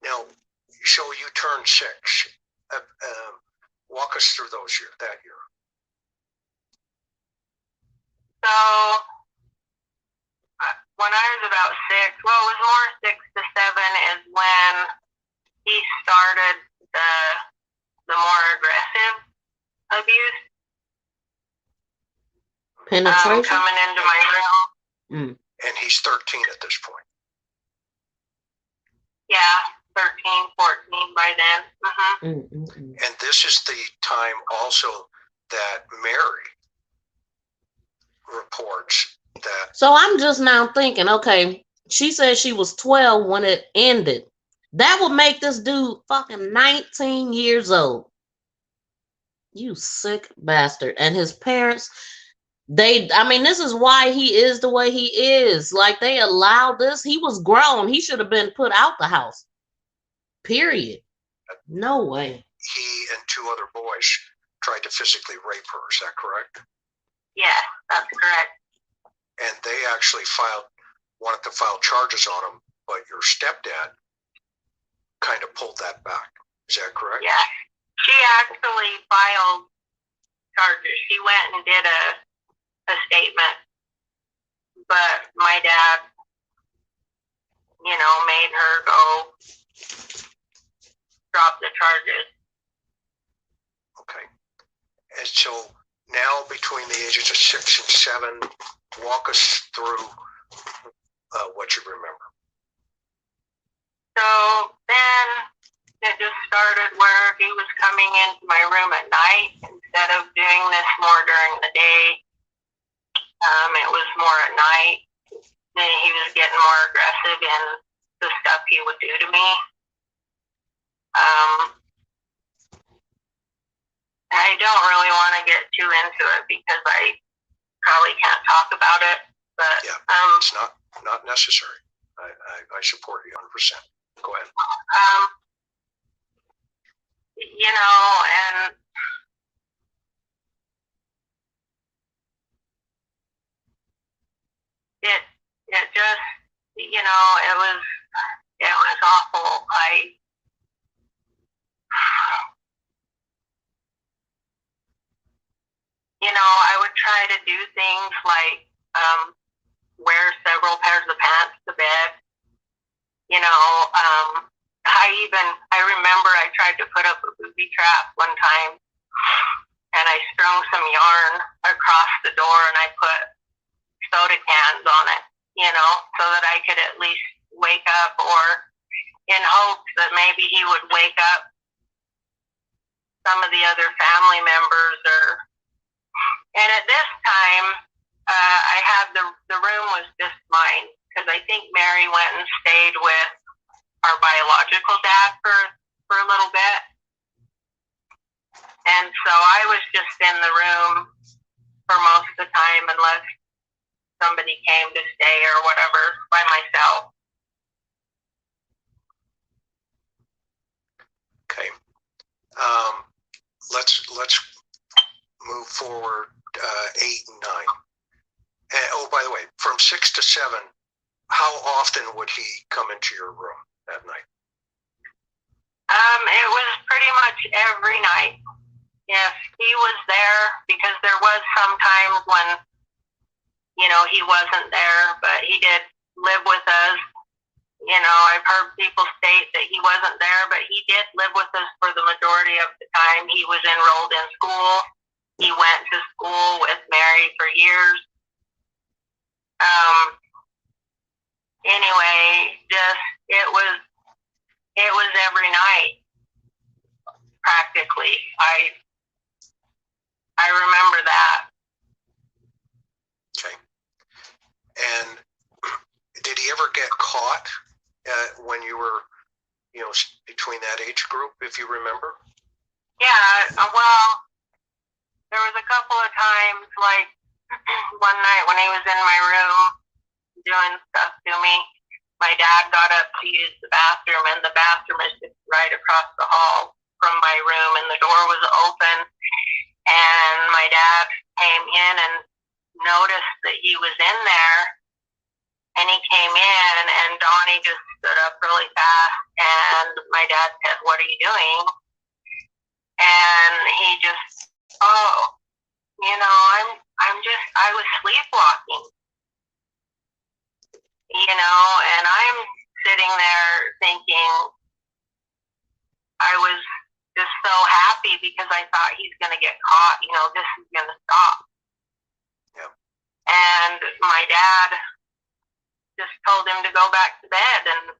Now, so you turned 6. Walk us through that year. So when I was about 6, well, it was more 6 to 7 is when he started the more aggressive abuse. Penetration? Coming into my room. Mm. And he's 13 at this point. Yeah, 13, 14 by then. Mm-hmm. And this is the time also that Mary reports that. So I'm just now thinking, okay, she said she was 12 when it ended. That would make this dude fucking 19 years old. You sick bastard. And his parents, this is why he is the way he is. Like, they allowed this. He was grown. He should have been put out the house. Period. No way. He and 2 other boys tried to physically rape her. Is that correct? Yeah, that's correct. And they actually wanted to file charges on him, but your stepdad kind of pulled that back. Is that correct? Yeah. She actually filed charges. She went and did a statement, but my dad, made her go drop the charges. Okay. And so now between the ages of 6 and 7, walk us through what you remember. So then it just started where he was coming into my room at night instead of doing this more during the day. It was more at night. And he was getting more aggressive in the stuff he would do to me. I don't really want to get too into it because I probably can't talk about it, but Yeah, it's not necessary. I support you 100%. Go ahead. you know, and it just, you know, it was awful. I would try to do things like wear several pairs of pants to bed. I remember I tried to put up a booby trap one time, and I strung some yarn across the door, and I put soda cans on it, so that I could at least wake up, or in hopes that maybe he would wake up some of the other family members. And at this time, I had the room was just mine, because I think Mary went and stayed with our biological dad for a little bit. And so I was just in the room for most of the time, unless somebody came to stay or whatever, by myself. Okay. Let's move forward 8 and 9. And, oh, by the way, from 6 to 7, how often would he come into your room at night? It was pretty much every night. If he was there, because there was some times when, he wasn't there, but he did live with us. I've heard people state that he wasn't there, but he did live with us for the majority of the time. He was enrolled in school. He went to school with Mary for years. Anyway, it was every night, practically. I remember that. Okay. And did he ever get caught when you were, between that age group, if you remember? Yeah, well, there was a couple of times, like one night when he was in my room doing stuff to me. My dad got up to use the bathroom, and the bathroom is just right across the hall from my room, and the door was open. And my dad came in and noticed that he was in there, and he came in, and Donnie just stood up really fast, and my dad said, "What are you doing?" And he just, I was sleepwalking, and I'm sitting there thinking, I was just so happy because I thought he's going to get caught, this is going to stop. Yeah. And my dad just told him to go back to bed, and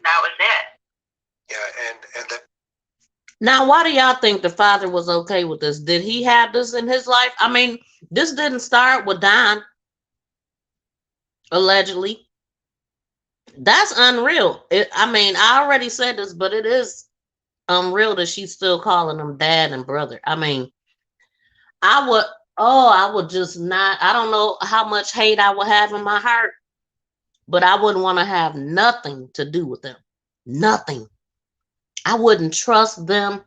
that was it. Yeah, and that. Now, why do y'all think the father was okay with this? Did he have this in his life? I mean, this didn't start with Don, allegedly. That's unreal. I already said this, but it is unreal that she's still calling him dad and brother. I mean, I would just not, I don't know how much hate I would have in my heart, but I wouldn't want to have nothing to do with them. Nothing. I wouldn't trust them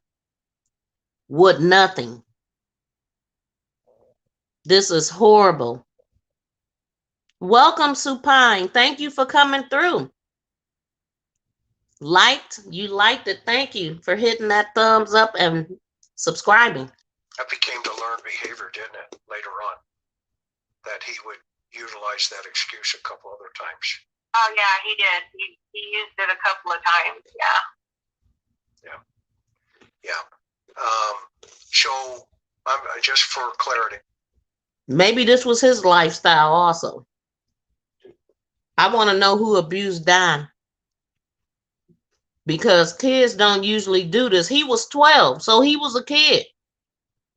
with nothing. This is horrible. Welcome, Supine. Thank you for coming through. You liked it. Thank you for hitting that thumbs up and subscribing. That became the learned behavior, didn't it, later on? That he would utilize that excuse a couple other times. Oh, yeah, he did. He used it a couple of times, yeah. So, just for clarity. Maybe this was his lifestyle also. I want to know who abused Don. Because kids don't usually do this. He was 12, so he was a kid.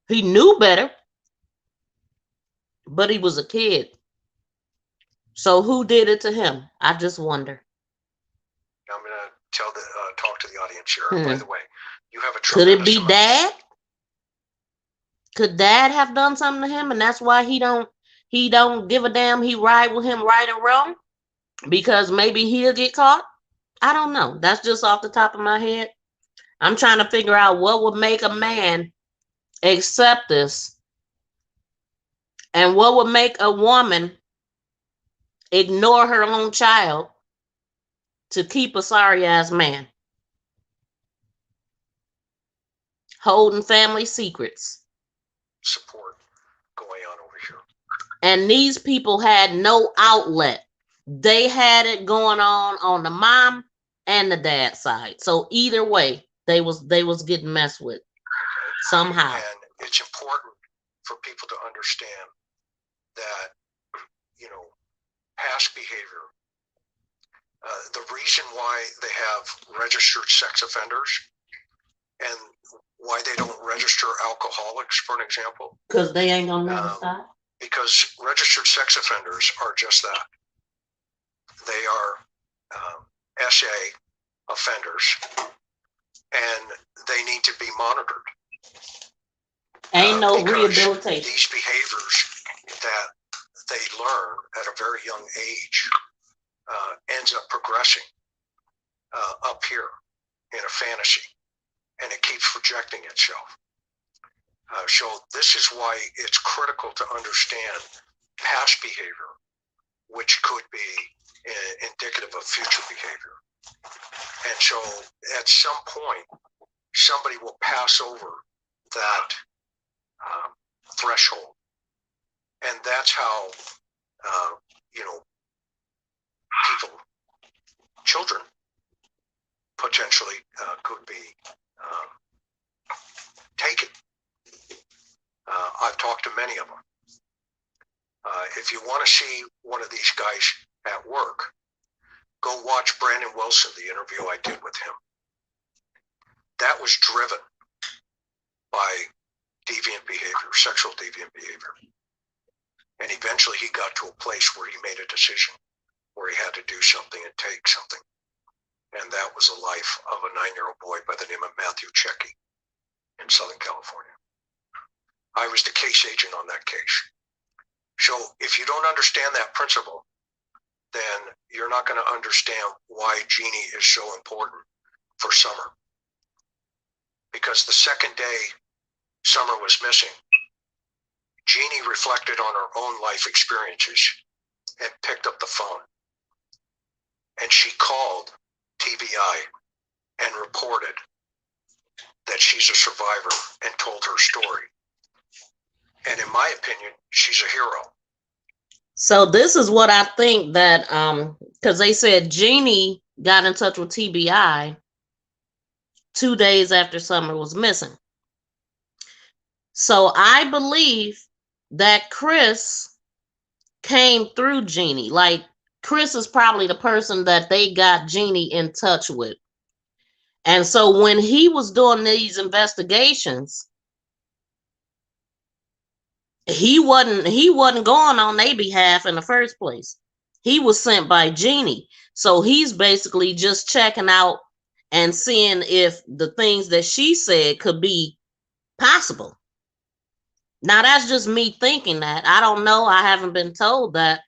He knew better, but he was a kid. So who did it to him? I just wonder. I'm going to talk to the audience here. By the way, you have a Could it be Dad? Could dad have done something to him, and that's why he don't give a damn? He ride with him right or wrong because maybe he'll get caught. I don't know. That's just off the top of my head. I'm trying to figure out what would make a man accept this, and what would make a woman ignore her own child to keep a sorry ass man holding family secrets. Support going on over here. And these people had no outlet. They had it going on the mom and the dad side. So either way, they was getting messed with somehow. And it's important for people to understand that, you know, past behavior, the reason why they have registered sex offenders and why they don't register alcoholics, for an example. Because they ain't gonna never stop. Because registered sex offenders are just that. They are SA offenders, and they need to be monitored. Ain't no because rehabilitation. These behaviors that they learn at a very young age ends up progressing up here in a fantasy, and it keeps projecting itself. So this is why it's critical to understand past behavior, which could be indicative of future behavior. And so at some point, somebody will pass over that threshold. And that's how, you know, people, children, potentially could be taken. I've talked to many of them. If you want to see one of these guys at work, go watch Brandon Wilson, the interview I did with him. That was driven by deviant behavior, sexual deviant behavior. And eventually he got to a place where he made a decision, where he had to do something and take something. And that was the life of a 9-year-old boy by the name of Matthew Checky in Southern California. I was the case agent on that case. So if you don't understand that principle, then you're not going to understand why Jeannie is so important for Summer. Because the second day Summer was missing, Jeannie reflected on her own life experiences and picked up the phone. And she called TBI and reported that she's a survivor and told her story. And in my opinion, she's a hero. So this is what I think that, because they said Jeannie got in touch with TBI 2 days after Summer was missing. So I believe that Chris came through Jeannie. Like, Chris is probably the person that they got Jeannie in touch with. And so when he was doing these investigations, he wasn't going on their behalf in the first place. He was sent by Jeannie. So he's basically just checking out and seeing if the things that she said could be possible. Now that's just me thinking that. I don't know. I haven't been told that,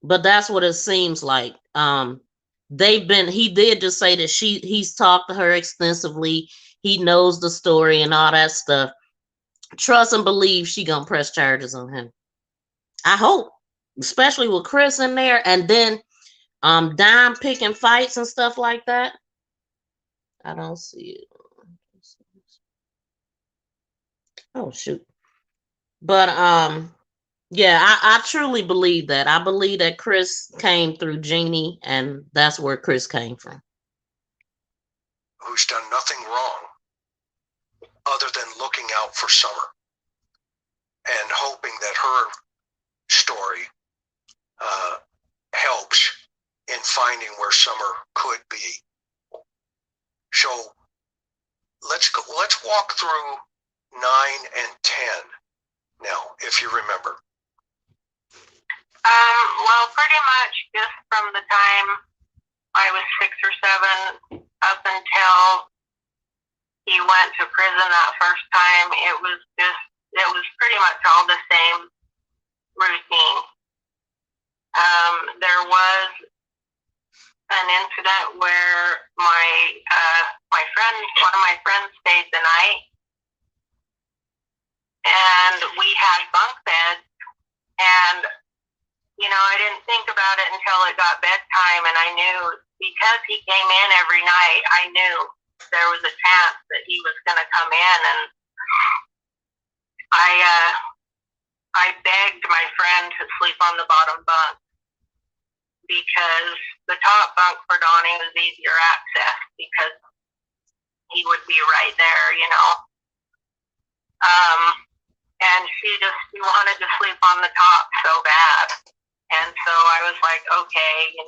but that's what it seems like. He did just say that he's talked to her extensively. He knows the story and all that stuff. Trust and believe she gonna press charges on him. I hope, especially with Chris in there, and then Dime picking fights and stuff like that. I don't see it. Oh shoot. But yeah, I truly believe that. I believe that Chris came through Jeannie, and that's where Chris came from. Who's done nothing wrong other than looking out for Summer and hoping that her story helps in finding where Summer could be. So let's walk through 9 and 10 now, if you remember. Well, pretty much just from the time I was 6 or 7 up until he went to prison that first time, it was just it was pretty much all the same routine. There was an incident where my friend, one of my friends, stayed the night, and we had bunk beds, and I didn't think about it until it got bedtime, and I knew, because he came in every night, I knew there was a chance that he was going to come in, and I begged my friend to sleep on the bottom bunk, because the top bunk for Donnie was easier access, because he would be right there, and she wanted to sleep on the top so bad. And so I was like, okay, and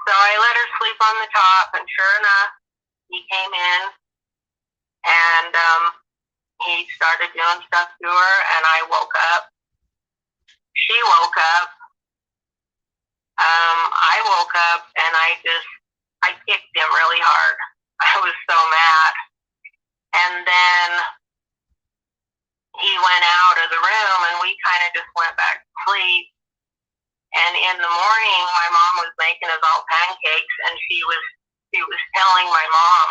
so I let her sleep on the top, and sure enough, he came in, and he started doing stuff to her, and I woke up. She woke up. I woke up, and I kicked him really hard. I was so mad. And then he went out of the room, and we kind of just went back to sleep. And in the morning, my mom was making us all pancakes, and she was telling my mom,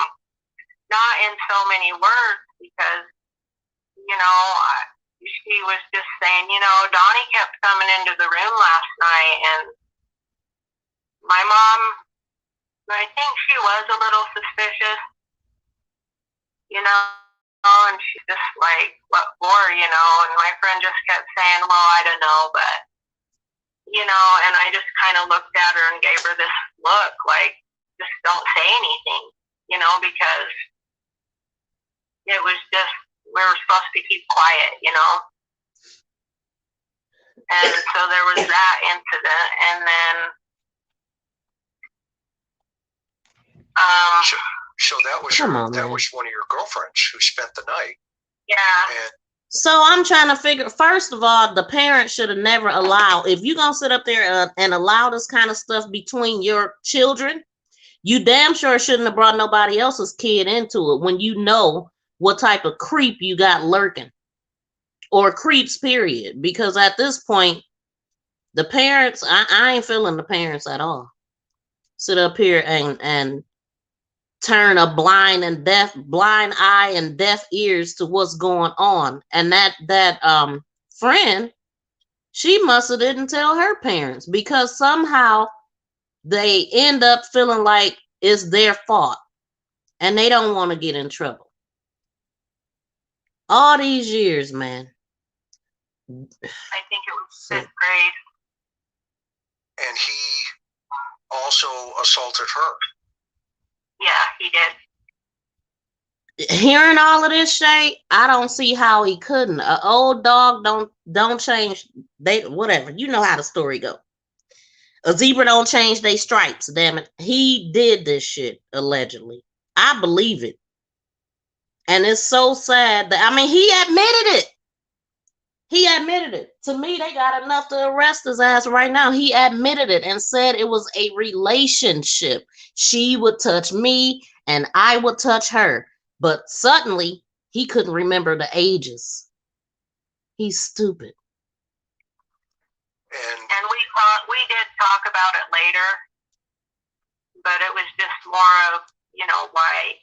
not in so many words, because, she was just saying, Donnie kept coming into the room last night, and my mom, I think she was a little suspicious, and she's just like, what for, and my friend just kept saying, well, I don't know, but, and I just kind of looked at her and gave her this look, like, just don't say anything, because it was just, we were supposed to keep quiet, and so there was that incident, and then, So that was was one of your girlfriends who spent the night. Yeah. And so I'm trying to figure, first of all, the parents should have never allowed, if you're going to sit up there and allow this kind of stuff between your children, you damn sure shouldn't have brought nobody else's kid into it when you know what type of creep you got lurking, or creeps, period. Because at this point, the parents, I ain't feeling the parents at all. Sit up here and turn a blind eye and deaf ears to what's going on. And that friend, she must have didn't tell her parents, because somehow they end up feeling like it's their fault and they don't want to get in trouble. All these years, man. I think it was 5th grade. And he also assaulted her. Yeah, he did. Hearing all of this, Shay, I don't see how he couldn't. An old dog don't change. They whatever. You know how the story go. A zebra don't change their stripes. Damn it, he did this shit allegedly. I believe it, and it's so sad that he admitted it. He admitted it. To me, they got enough to arrest his ass right now. He admitted it and said it was a relationship. She would touch me and I would touch her. But suddenly, he couldn't remember the ages. He's stupid. And we did talk about it later, but it was just more of,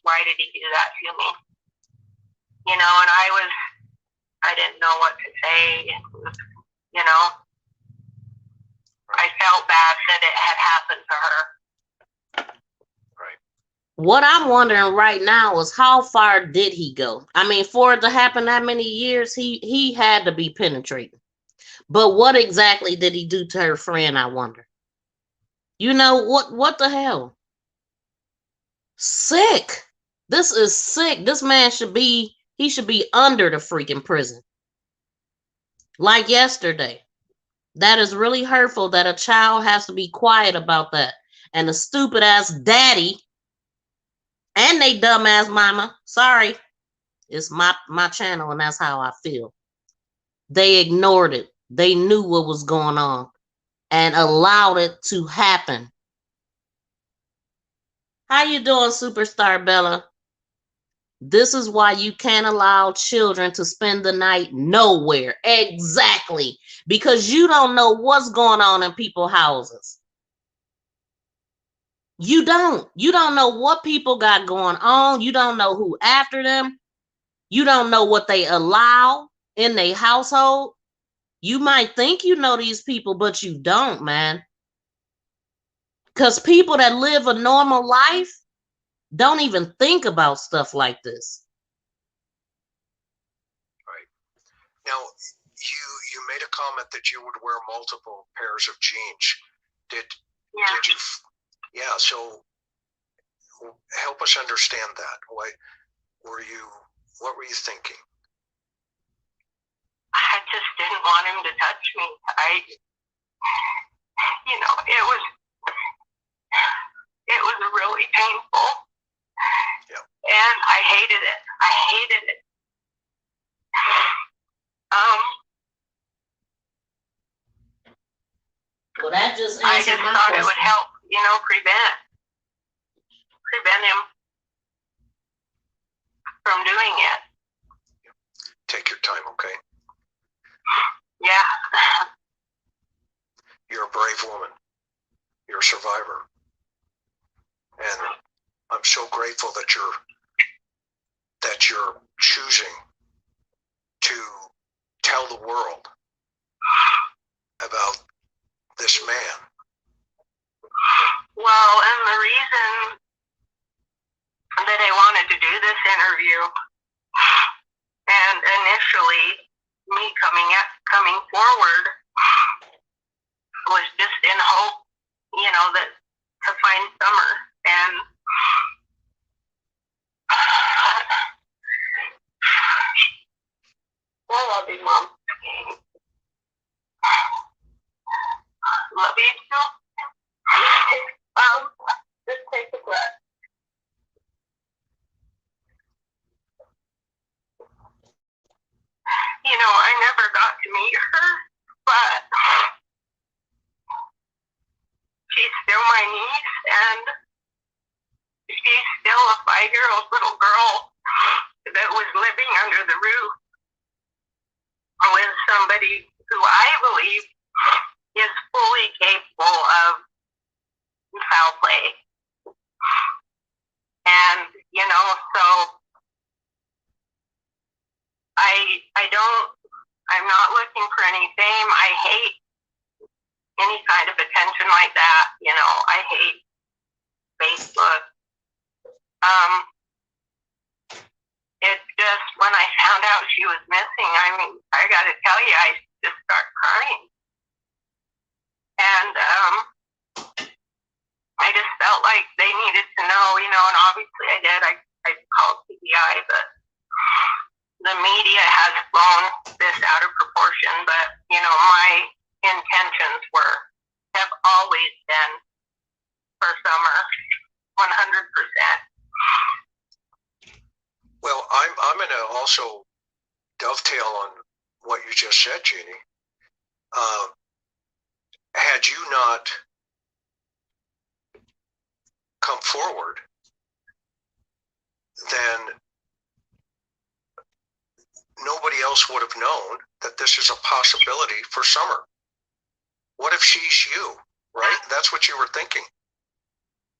why did he do that to me? And I didn't know what to say. I felt bad that it had happened to her. Right. What I'm wondering right now is how far did he go? For it to happen that many years, he had to be penetrating. But what exactly did he do to her friend, I wonder? What the hell? Sick. This is sick. This man should be under the freaking prison. Like yesterday. That is really hurtful that a child has to be quiet about that. And the stupid ass daddy and they dumb ass mama, sorry, it's my channel and that's how I feel. They ignored it. They knew what was going on and allowed it to happen. How you doing, Superstar Bella? This is why you can't allow children to spend the night nowhere. Exactly. Because you don't know what's going on in people's houses. You don't. You don't know what people got going on. You don't know who after them. You don't know what they allow in their household. You might think you know these people, but you don't, man. Because people that live a normal life don't even think about stuff like this. Right. Now, you made a comment that you would wear multiple pairs of jeans. Did you? Yeah. So help us understand that. What were you thinking? I just didn't want him to touch me. It was really painful. Yeah. And I hated it. Well, that just I just thought it would help, prevent him from doing it. Take your time, okay? Yeah. You're a brave woman. You're a survivor. And I'm so grateful that you're choosing to tell the world about this man. Well, and the reason that I wanted to do this interview, and initially me coming forward, was just in hope, that to find Summer. And I love you, Mom. Love you too. Just take a breath. I never got to meet her, but she's still my niece, and she's still a 5-year-old little girl that was living under the roof with somebody who I believe is fully capable of foul play. And, so I'm not looking for any fame. I hate any kind of attention like that. I hate Facebook. It's just when I found out she was missing, I gotta tell you, I just start crying. And I just felt like they needed to know, and obviously I did. I called CBI, but the media has blown this out of proportion. But, my intentions have always been for Summer, 100%. Well, I'm going to also dovetail on what you just said, Jeannie. Had you not come forward, then nobody else would have known that this is a possibility for Summer. What if she's you, right? That's what you were thinking.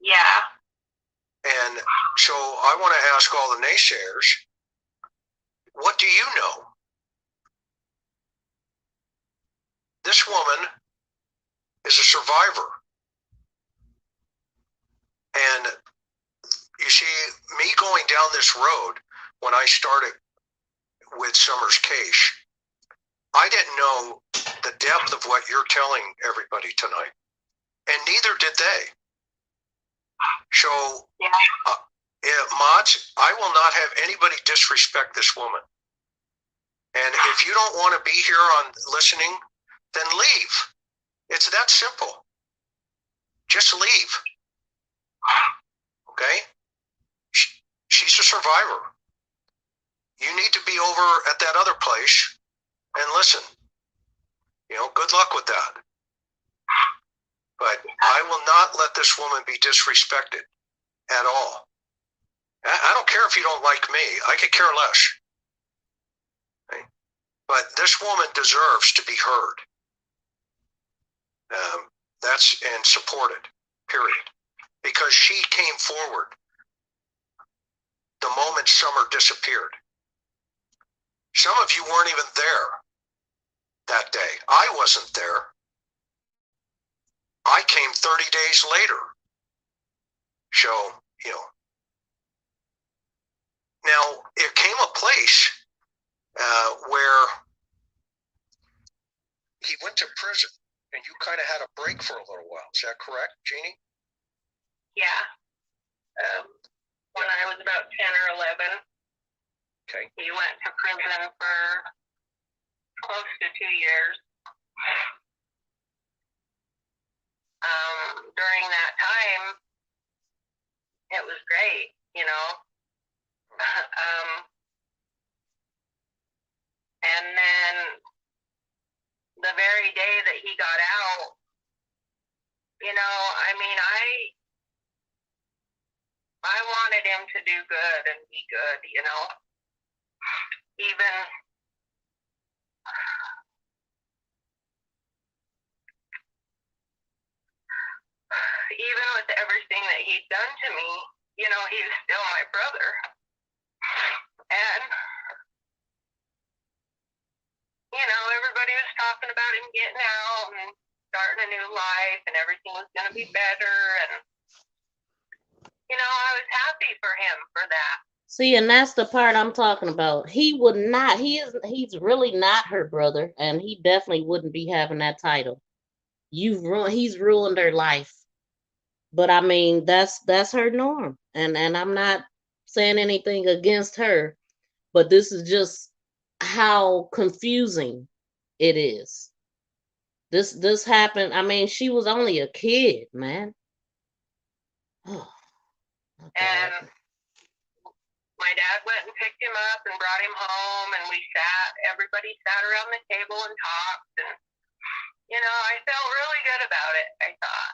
Yeah. And so I want to ask all the naysayers, what do you know? This woman is a survivor. And you see, me going down this road, when I started with Summer's case, I didn't know the depth of what you're telling everybody tonight. And neither did they. So, Mods, I will not have anybody disrespect this woman. And if you don't want to be here on listening, then leave. It's that simple. Just leave. Okay? She's a survivor. You need to be over at that other place and listen. Good luck with that. But I will not let this woman be disrespected at all. I don't care if you don't like me. I could care less. Okay? But this woman deserves to be heard. That's and supported, period. Because she came forward the moment Summer disappeared. Some of you weren't even there that day. I wasn't there. I came 30 days later. So, you know. Now, it came a place where he went to prison and you kind of had a break for a little while. Is that correct, Jeannie? Yeah. When I was about 10 or 11, Okay. he went to prison for close to 2 years. During that time, it was great, you know. And then the very day that he got out, you know, I mean, I wanted him to do good and be good, you know. Even with everything that he'd done to me, you know, he was still my brother. And, you know, everybody was talking about him getting out and starting a new life and everything was going to be better. And, you know, I was happy for him for that. See, and that's the part I'm talking about. He would not, he's really not her brother, and he definitely wouldn't be having that title. He's ruined her life. But I mean, that's her norm. And I'm not saying anything against her, but this is just how confusing it is. This happened. I mean, she was only a kid, man. Oh, okay. And my dad went and picked him up and brought him home, and everybody sat around the table and talked, and, you know, I felt really good about it. I thought,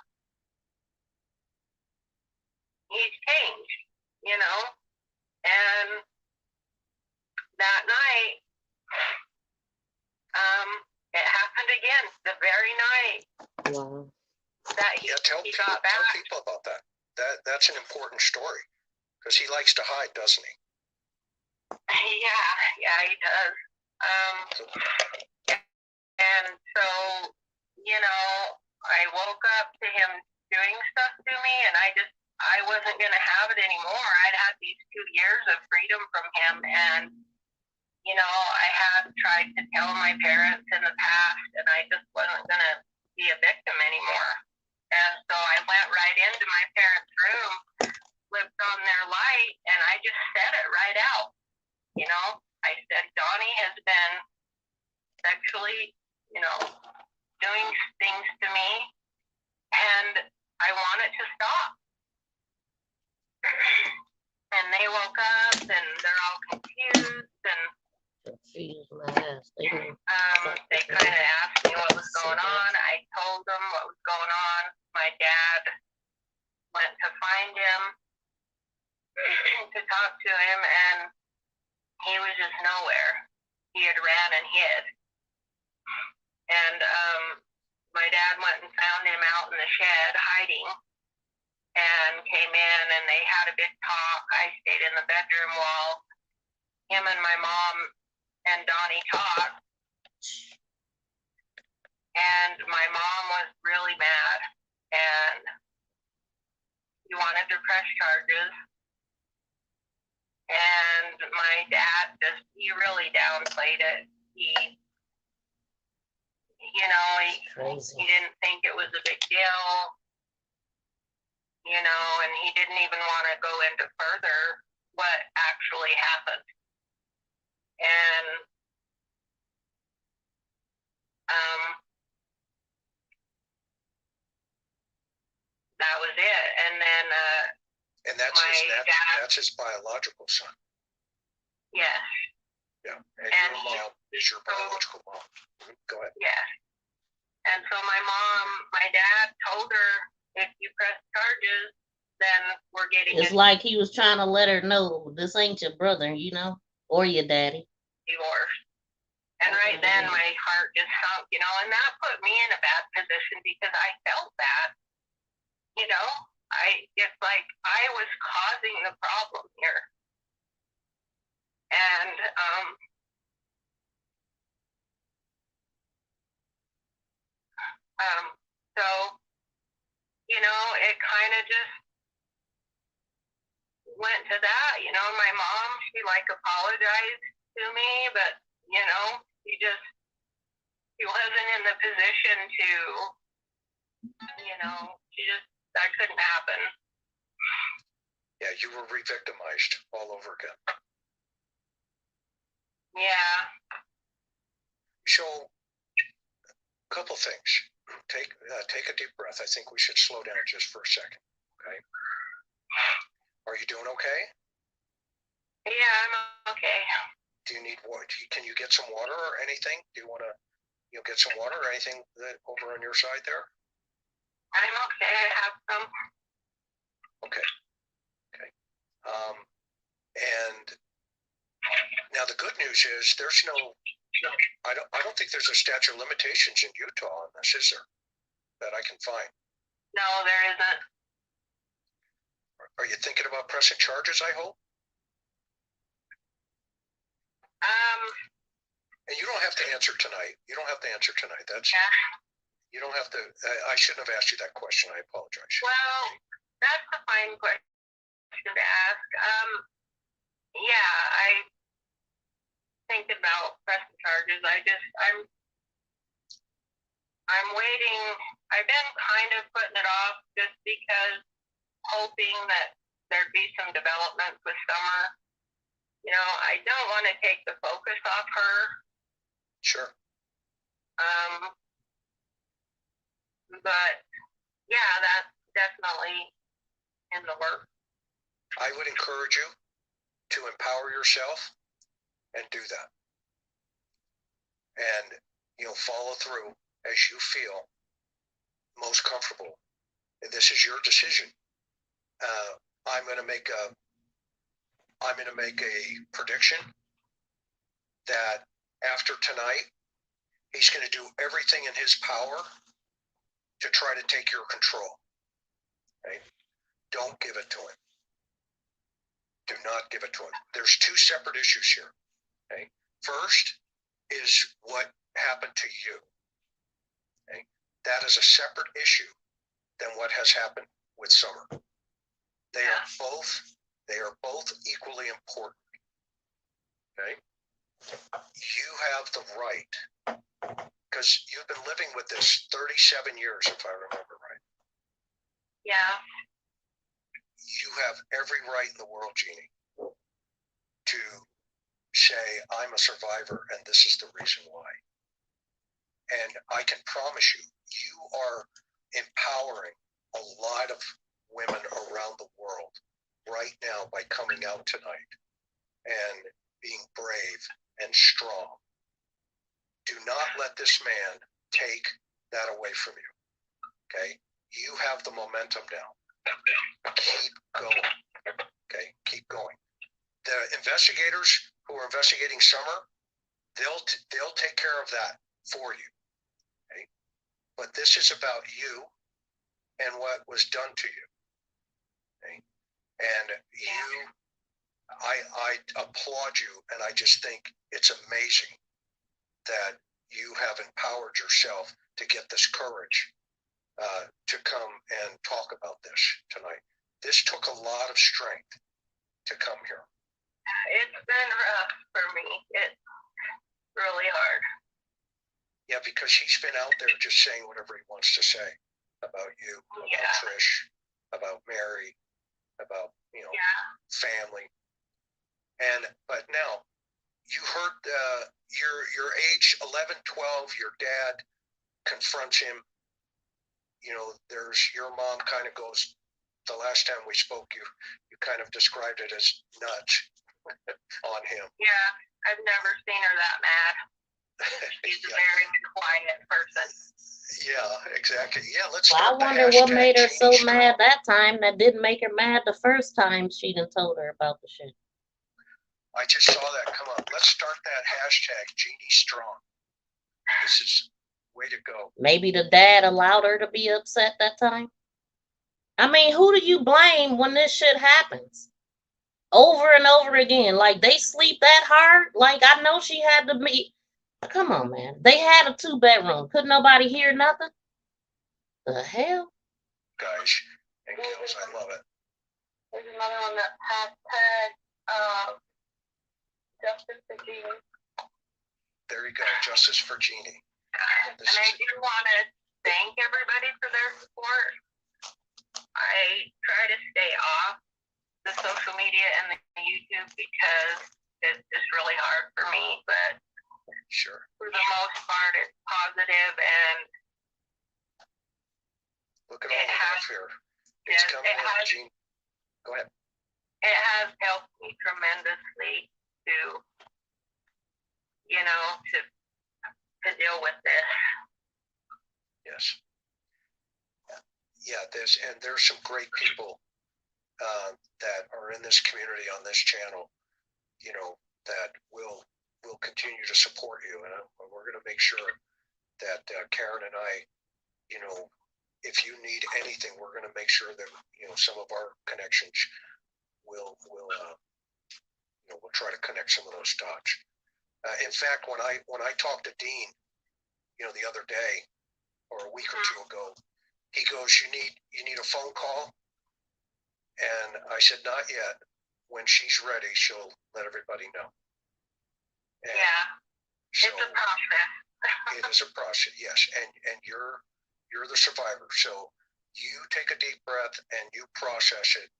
he's changed, you know. And that night, it happened again, the very night Wow. that he Tell got back. Tell people about that. That's an important story because he likes to hide, doesn't he? Yeah, he does. And so, you know, I woke up to him doing stuff to me, and I wasn't going to have it anymore. I'd had these 2 years of freedom from him, and, you know, I had tried to tell my parents in the past, and I just wasn't going to be a victim anymore. And so I went right into my parents' room, flipped on their light, and I just said it right out. You know, I said, Donnie has been sexually, you know, doing things to me, and I want it to stop. And they woke up, and they're all confused, and they kind of asked me what was going on. I told them what was going on. My dad went to find him to talk to him, and he was just nowhere. He had ran and hid. And my dad went and found him out in the shed hiding, and came in, and they had a big talk. I stayed in the bedroom while him and my mom and Donnie talked. And my mom was really mad, and he wanted to press charges. And my dad he really downplayed it. He didn't think it was a big deal, you know, and he didn't even want to go into further what actually happened. And that was it. And then and that's his biological son. Yes. Yeah. And your mom is your biological mom. Go ahead. Yes. And so my dad told her, if you press charges, then we're getting It's a like he was trying to let her know this ain't your brother, or your daddy. divorce. And right then my heart just sunk, and that put me in a bad position because I felt that, it's like I was causing the problem here. And so, it kind of just went to that, my mom, she apologized to me, but, she wasn't in the position to, that couldn't happen. Yeah, you were re-victimized all over again. Yeah. So, a couple things. Take a deep breath. I think we should slow down just for a second. Okay. Are you doing okay? Yeah, I'm okay. Do you need water? Can you get some water or anything? Do you want to, get some water or anything over on your side there? I'm okay. I have some. Okay. And now the good news is there's I don't think there's a statute of limitations in Utah on this, is there? That I can find. No, there isn't. Are you thinking about pressing charges, I hope? And you don't have to answer tonight. That's yeah. You don't have to. I shouldn't have asked you that question. I apologize. Well, that's a fine question to ask. Yeah, I think about pressing charges. I'm waiting. I've been kind of putting it off just because hoping that there'd be some developments with Summer. I don't want to take the focus off her. Sure. But yeah, that's definitely in the works. I would encourage you to empower yourself and do that. And, follow through as you feel most comfortable. And this is your decision. I'm going to make a prediction that after tonight, he's going to do everything in his power to try to take your control. Okay? Don't give it to him. Do not give it to him. There's two separate issues here. Okay? First is what happened to you. Okay? That is a separate issue than what has happened with Summer. They are both equally important. Okay? You have the right, because you've been living with this 37 years, if I remember right. Yeah. You have every right in the world, Jeannie, to say, I'm a survivor and this is the reason why. And I can promise you, you are empowering a lot of women around the world right now by coming out tonight and being brave and strong. Do not let this man take that away from you. Okay? You have the momentum now. Keep going. Okay? Keep going. The investigators who are investigating Summer, they'll take care of that for you. Okay? But this is about you and what was done to you. Okay? And I applaud you, and I just think it's amazing that you have empowered yourself to get this courage to come and talk about this tonight. This took a lot of strength to come here. It's been rough for me. It's really hard. Yeah, because he's been out there just saying whatever he wants to say about you, about Trish, about Mary, about family. But now you heard your age 11, 12, your dad confronts him. There's your mom kind of goes, the last time we spoke, you kind of described it as nuts on him. Yeah, I've never seen her that mad. She's a very quiet person. Yeah, exactly. Yeah, let's Well, I start the wonder what hashtag made her Jeannie so Strong. mad that time that didn't make her mad the first time she done told her about the shit. I just saw that come up. Let's start that hashtag Jeannie Strong. This is way to go. Maybe the dad allowed her to be upset that time. I mean, who do you blame when this shit happens? Over and over again. Like, they sleep that hard? Like, I know she had to be. Come on, man. They had a 2-bedroom. Couldn't nobody hear nothing? The hell? Guys and girls, I love it. There's another one that hashtag Justice for Jeannie. There you go, Justice for Jeannie. And I do want to thank everybody for their support. I try to stay off the social media and the YouTube because it's just really hard for me, but Sure. for the most part, it's positive, and Look at all the love here. It's coming in, Jean. Go ahead. it has helped me tremendously to, to deal with this. Yes. Yeah, there's some great people that are in this community on this channel, that will continue to support you, and we're going to make sure that Karen and I, if you need anything, we're going to make sure that some of our connections will we'll try to connect some of those dots. In fact, when I talked to Dean, the other day or a week or two ago, he goes, "You need a phone call," and I said, "Not yet. When she's ready, she'll let everybody know." And yeah, so it's a process. it is a process, yes, and you're the survivor, so you take a deep breath and you process it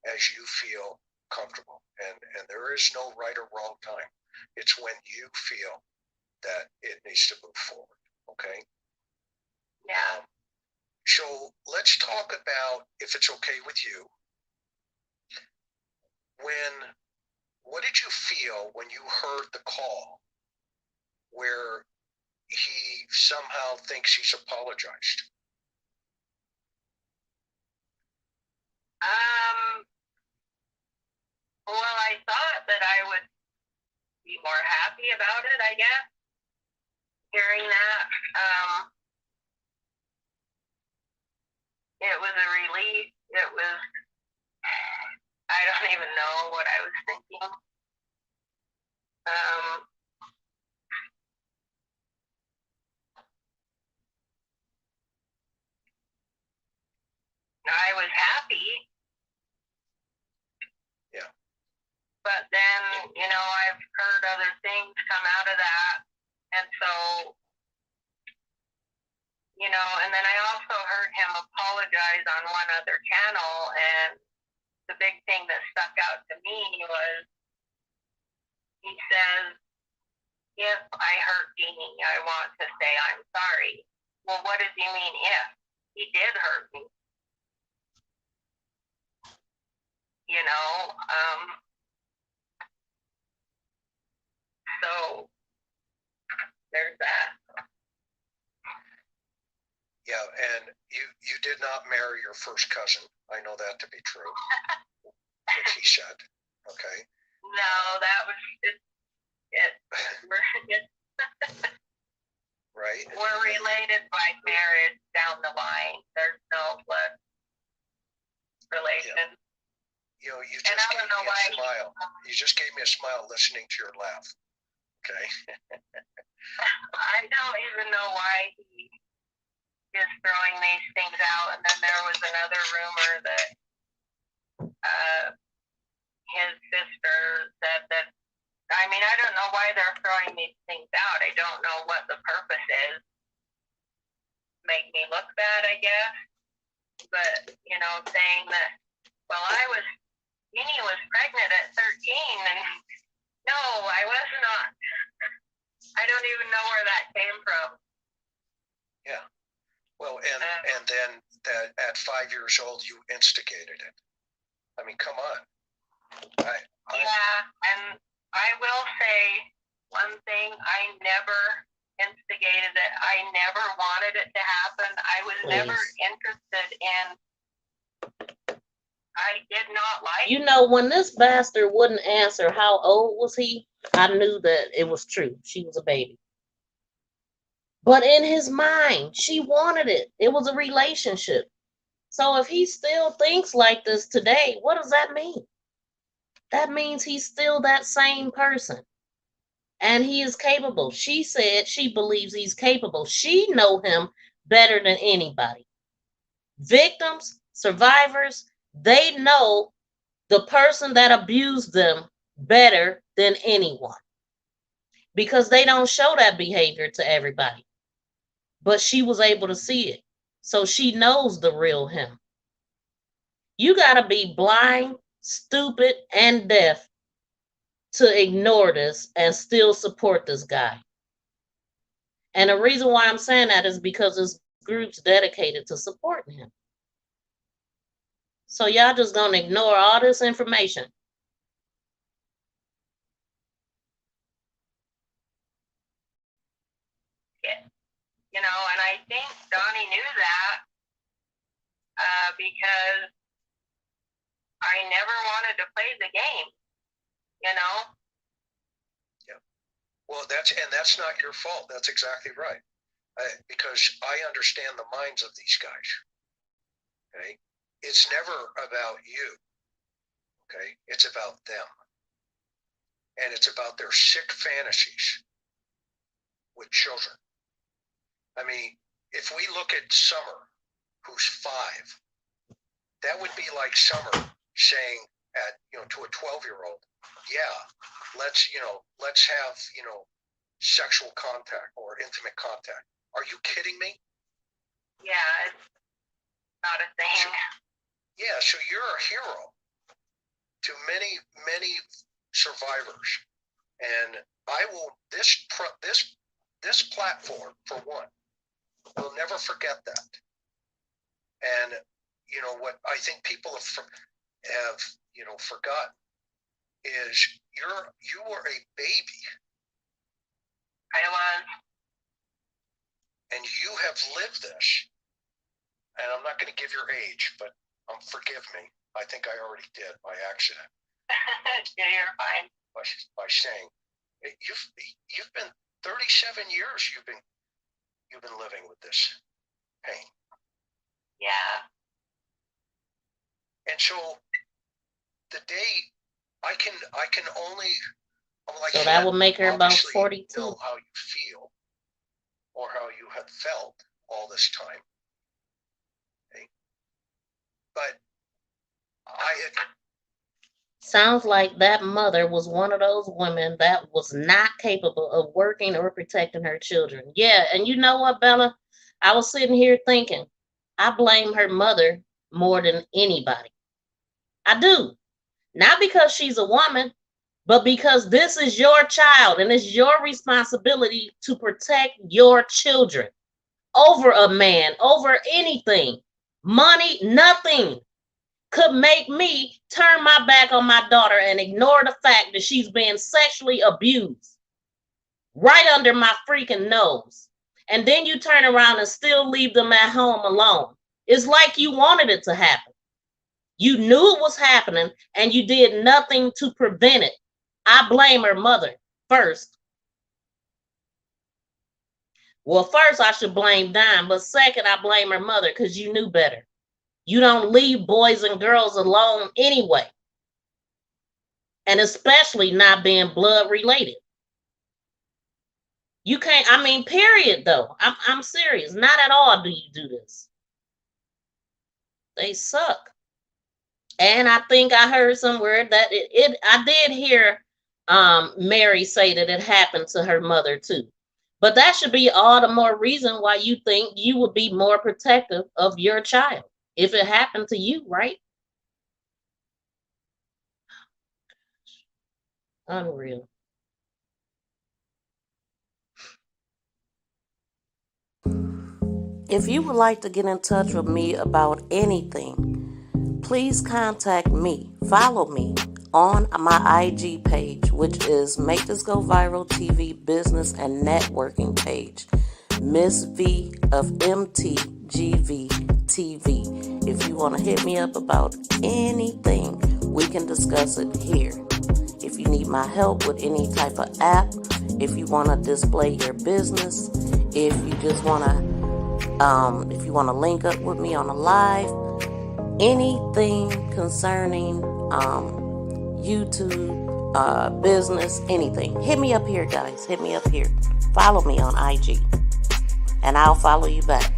as you feel comfortable, and there is no right or wrong time. It's when you feel that it needs to move forward. Okay. Yeah. So let's talk about, if it's okay with you, what did you feel when you heard the call where he somehow thinks he's apologized? Well, I thought that I would be more happy about it, I guess, hearing that. It was a relief. It was, I don't even know what I was thinking. I was happy. Yeah. But then, I've heard other things come out of that. And so, and then I also heard him apologize on one other channel. And the big thing that stuck out to me was he says, "If I hurt Jeannie, I want to say I'm sorry." Well, what does he mean if? He did hurt me. So there's that. Yeah, and you did not marry your first cousin. I know that to be true, which he said. Okay. No, that was just it. Right. We're related by marriage down the line. There's no blood relation. Yeah. You just gave me a smile. You just gave me a smile listening to your laugh. Okay. I don't even know why he is throwing these things out. And then there was another rumor that his sister said that. I mean, I don't know why they're throwing these things out. I don't know what the purpose is. Make me look bad, I guess. But, saying that, well, Jeannie was pregnant at 13, and no, I was not. I don't even know where that came from. Yeah. Well, and then that at 5 years old, you instigated it. I mean, come on. Yeah, and I will say one thing: I never instigated it. I never wanted it to happen. I was never interested in. I did not like. You know, when this bastard wouldn't answer how old was he, I knew that it was true. She was a baby. But in his mind, she wanted it. It was a relationship. So if he still thinks like this today, what does that mean? That means he's still that same person. And he is capable. She said she believes he's capable. She know him better than anybody. Victims, survivors, they know the person that abused them better than anyone, because they don't show that behavior to everybody. But she was able to see it. So she knows the real him. You got to be blind, stupid, and deaf to ignore this and still support this guy. And the reason why I'm saying that is because this group's dedicated to supporting him. So y'all just gonna ignore all this information. You know, and I think Donnie knew that because I never wanted to play the game, you know? Yeah. Well, that's not your fault. That's exactly right. Because I understand the minds of these guys. Okay. It's never about you. Okay. It's about them. And it's about their sick fantasies with children. I mean, if we look at Summer, who's 5, that would be like Summer saying to a 12-year-old, yeah, let's have, sexual contact or intimate contact. Are you kidding me? Yeah, it's not a thing. Yeah, so you're a hero to many, many survivors. And I will, this platform, for one, will never forget that. And what I think people have forgotten is you were a baby. I was. And you have lived this. And I'm not going to give your age, but forgive me. I think I already did by accident. Yeah, you're fine. By saying you've been 37 years. You've been living with this pain. Yeah. And so the day I can only, so that will make her about 42. Know how you feel or how you have felt all this time. Okay? But sounds like that mother was one of those women that was not capable of working or protecting her children. Yeah, and you know what, Bella? I was sitting here thinking, I blame her mother more than anybody. I do. Not because she's a woman, but because this is your child and it's your responsibility to protect your children over a man, over anything. Money, nothing could make me turn my back on my daughter and ignore the fact that she's being sexually abused right under my freaking nose. And then you turn around and still leave them at home alone. It's like you wanted it to happen. You knew it was happening and you did nothing to prevent it. I blame her mother first. Well, first I should blame Don, but second I blame her mother because you knew better. You don't leave boys and girls alone anyway. And especially not being blood related. You can't, period though. I'm serious. Not at all do you do this. They suck. And I think I heard somewhere that I did hear Mary say that it happened to her mother too. But that should be all the more reason why you think you would be more protective of your child if it happened to you, right? Unreal. If you would like to get in touch with me about anything, please contact me. Follow me on my IG page, which is Make This Go Viral TV business and networking page, Miss V of MTGV TV. If you want to hit me up about anything, we can discuss it here. If you need my help with any type of app, if you want to display your business, if you just want to, if you want to link up with me on a live, anything concerning YouTube, business, anything, hit me up here, guys. Hit me up here. Follow me on IG, and I'll follow you back.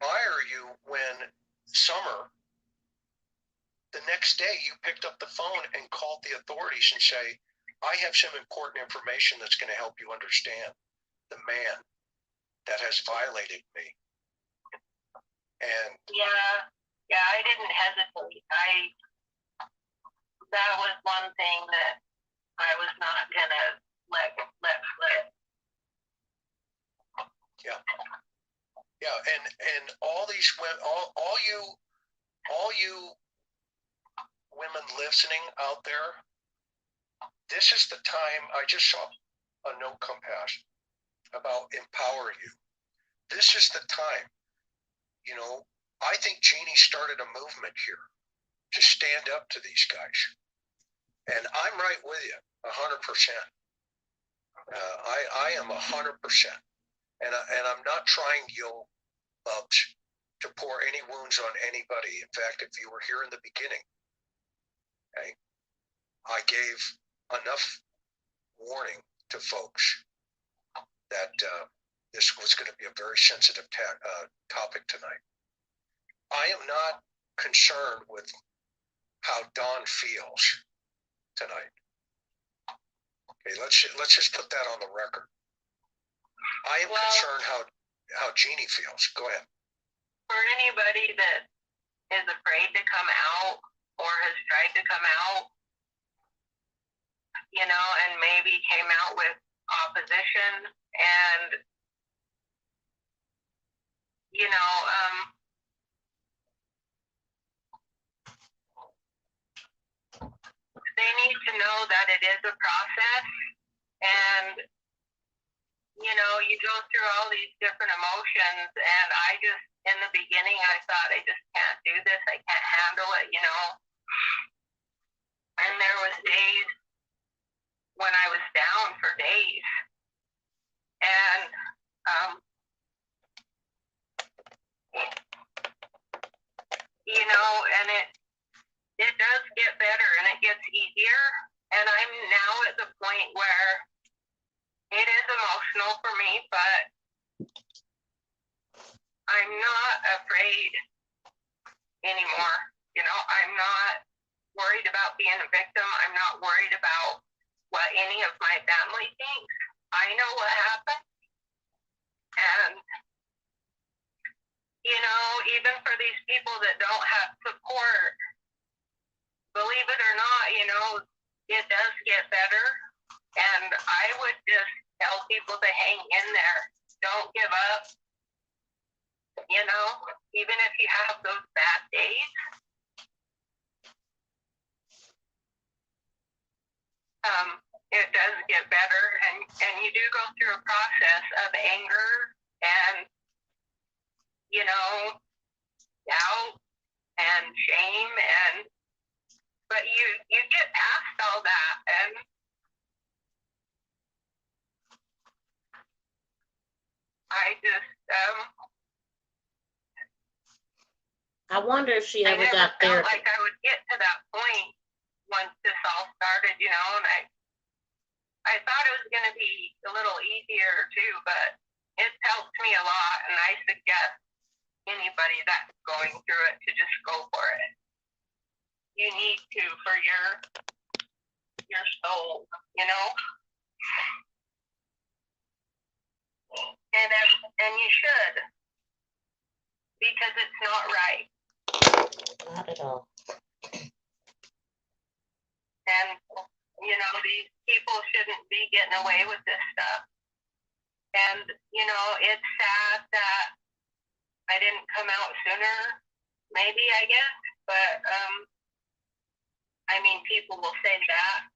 Admire you when Summer, the next day you picked up the phone and called the authorities and say, I have some important information that's going to help you understand the man that has violated me. And yeah, I didn't hesitate. That was one thing that I was not gonna let slip. Yeah, and all these women, all you women listening out there, this is the time. I just saw a note come past about empower you. This is the time. You know, I think Jeannie started a movement here to stand up to these guys, and I'm right with you, 100%. I am 100%, and I'm not trying, Bubs, to pour any wounds on anybody. In fact, if you were here in the beginning, okay, I gave enough warning to folks that this was going to be a very sensitive topic tonight. I am not concerned with how Dawn feels tonight. Okay, let's just put that on the record. I am concerned how Jeannie feels. Go ahead. For anybody that is afraid to come out or has tried to come out, you know, and maybe came out with opposition and, you know, they need to know that it is a process, and you know, you go through all these different emotions, and I just, in the beginning, I thought, I just can't do this, I can't handle it, you know, and there was days when I was down for days, and you know, and it does get better and it gets easier, and I'm now at the point where it is emotional for me, but I'm not afraid anymore. You know, I'm not worried about being a victim. I'm not worried about what any of my family thinks. I know what happened, and you know, even for these people that don't have support, believe it or not, you know, it does get better. And I would just tell people to hang in there. Don't give up. You know, even if you have those bad days. It does get better, and you do go through a process of anger and, you know, doubt and shame, but you get past all that, and I just I wonder if she ever never got there. felt like I would get to that point once this all started, you know, and I thought it was going to be a little easier too, but it's helped me a lot, and I suggest anybody that's going through it to just go for it. You need to for your soul, you know. And you should, because it's not right. Not at all. And you know, these people shouldn't be getting away with this stuff. And you know, it's sad that I didn't come out sooner. Maybe, I guess. But I mean, people will say that.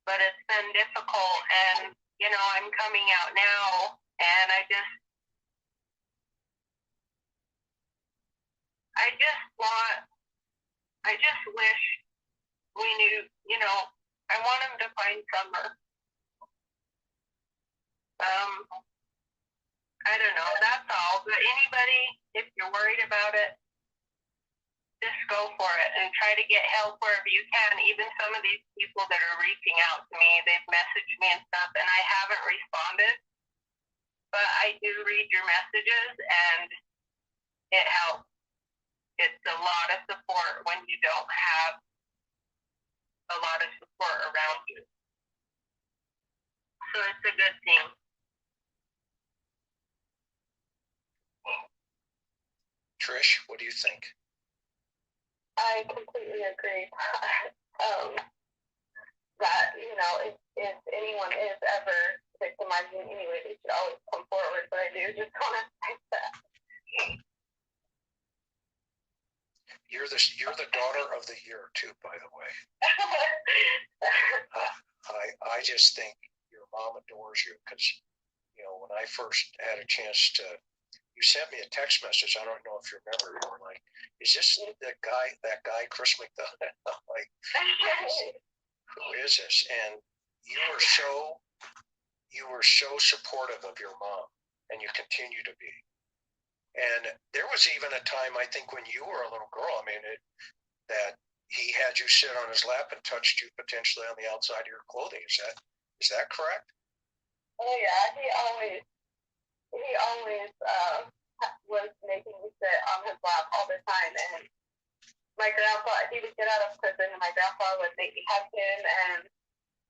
But it's been difficult, and you know, I'm coming out now, and I just wish we knew, you know, I want him to find Summer. I don't know, that's all. But anybody, if you're worried about it, just go for it and try to get help wherever you can. Even some of these people that are reaching out to me, they've messaged me and stuff, and I haven't responded. But I do read your messages, and it helps. It's a lot of support when you don't have a lot of support around you. So it's a good thing. Trish, what do you think? I completely agree. That, you know, if anyone is ever victimizing anyway, they should always come forward. But I do just want to say that. You're the daughter of the year too, by the way. I just think your mom adores you because, you know, when I first had a chance to, you sent me a text message. I don't know if you remember. You were like, "Is this that guy, Chris McDonough?" Like, who is this? And you were so supportive of your mom, and you continue to be. And there was even a time, I think, when you were a little girl. I mean, that he had you sit on his lap and touched you potentially on the outside of your clothing. Is that correct? Oh yeah, he always was making me sit on his lap all the time. And my grandpa, he would get out of prison, and my grandpa would make me hug him. And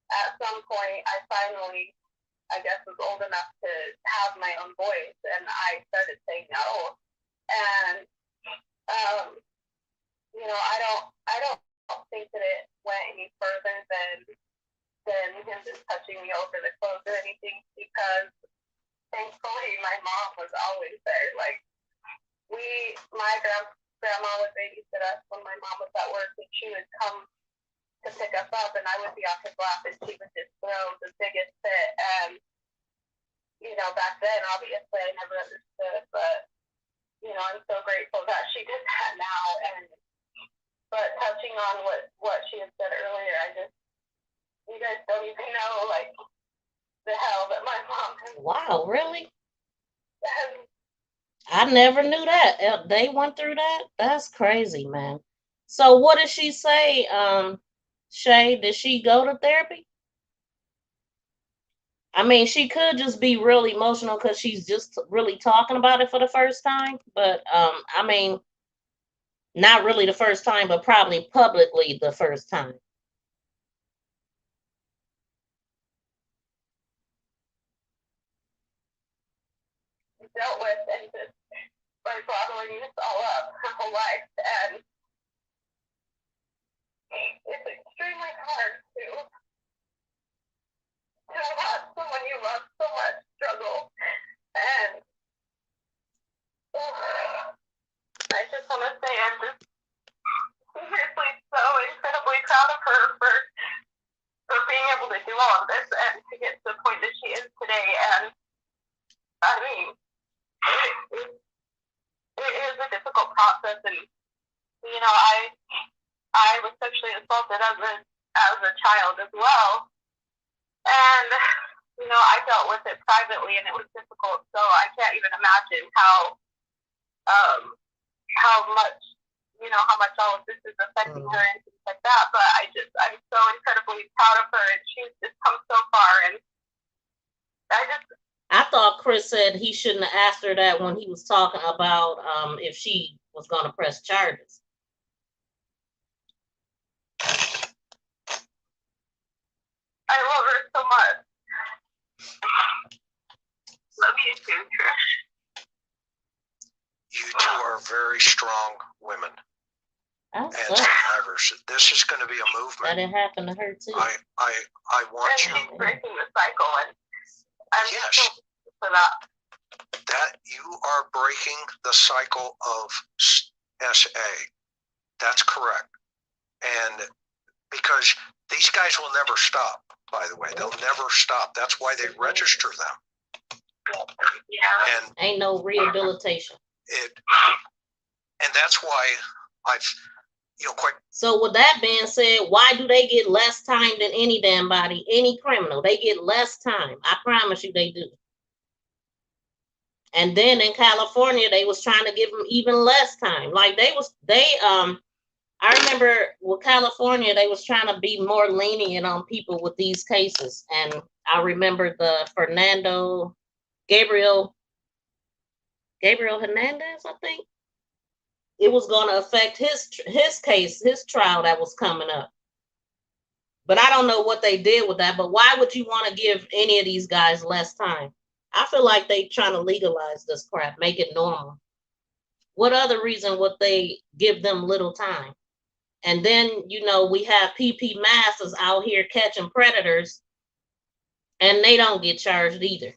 at some point, I finally, I guess, was old enough to have my own voice, and I started saying no. And you know, I don't think that it went any further than him just touching me over the clothes or anything, because thankfully my mom was always there. Like, my grandma would babysit us when my mom was at work, and she would come to pick us up, and I would be off his lap, and she would just throw the biggest fit. And you know, back then, obviously, I never understood, but you know, I'm so grateful that she did that now. But touching on what she had said earlier, you guys don't even know, like, the hell that my mom has. Wow, really? I never knew that. They went through that? That's crazy, man. So what did she say, Shay? Did she go to therapy? I mean, she could just be really emotional because she's just really talking about it for the first time. But I mean, not really the first time, but probably publicly the first time. Dealt with and just by bottling this all up her whole life, and it's extremely hard to watch someone you love so much struggle. And I just want to say I'm just seriously so incredibly proud of her for being able to do all of this and to get to the point that she is today. And I mean, it is a difficult process, and you know, I was sexually assaulted as a child as well, and you know, I dealt with it privately, and it was difficult. So I can't even imagine how much all of this is affecting her and things like that. But I'm so incredibly proud of her, and she's just come so far, and I thought Chris said he shouldn't have asked her that when he was talking about if she was going to press charges. I love her so much. Love you too, Trish. You two are very strong women. And survivors. This is going to be a movement. That it happened to her too. I want and you. she's breaking the cycle, and I'm yes. so for that. that you are breaking the cycle of SA. That's correct. And because these guys will never stop, by the way, they'll never stop. That's why they register them. Yeah. And Ain't no rehabilitation. And that's why I've, quite. So with that being said, why do they get less time than any damn body, any criminal? They get less time. I promise you they do. And then in California, they was trying to give them even less time. Like I remember with California, they was trying to be more lenient on people with these cases. And I remember the Gabriel Hernandez, I think. It was going to affect his case, his trial that was coming up. But I don't know what they did with that. But why would you want to give any of these guys less time? I feel like they trying to legalize this crap, make it normal. What other reason would they give them little time? And then, we have PP Masters out here catching predators, and they don't get charged either.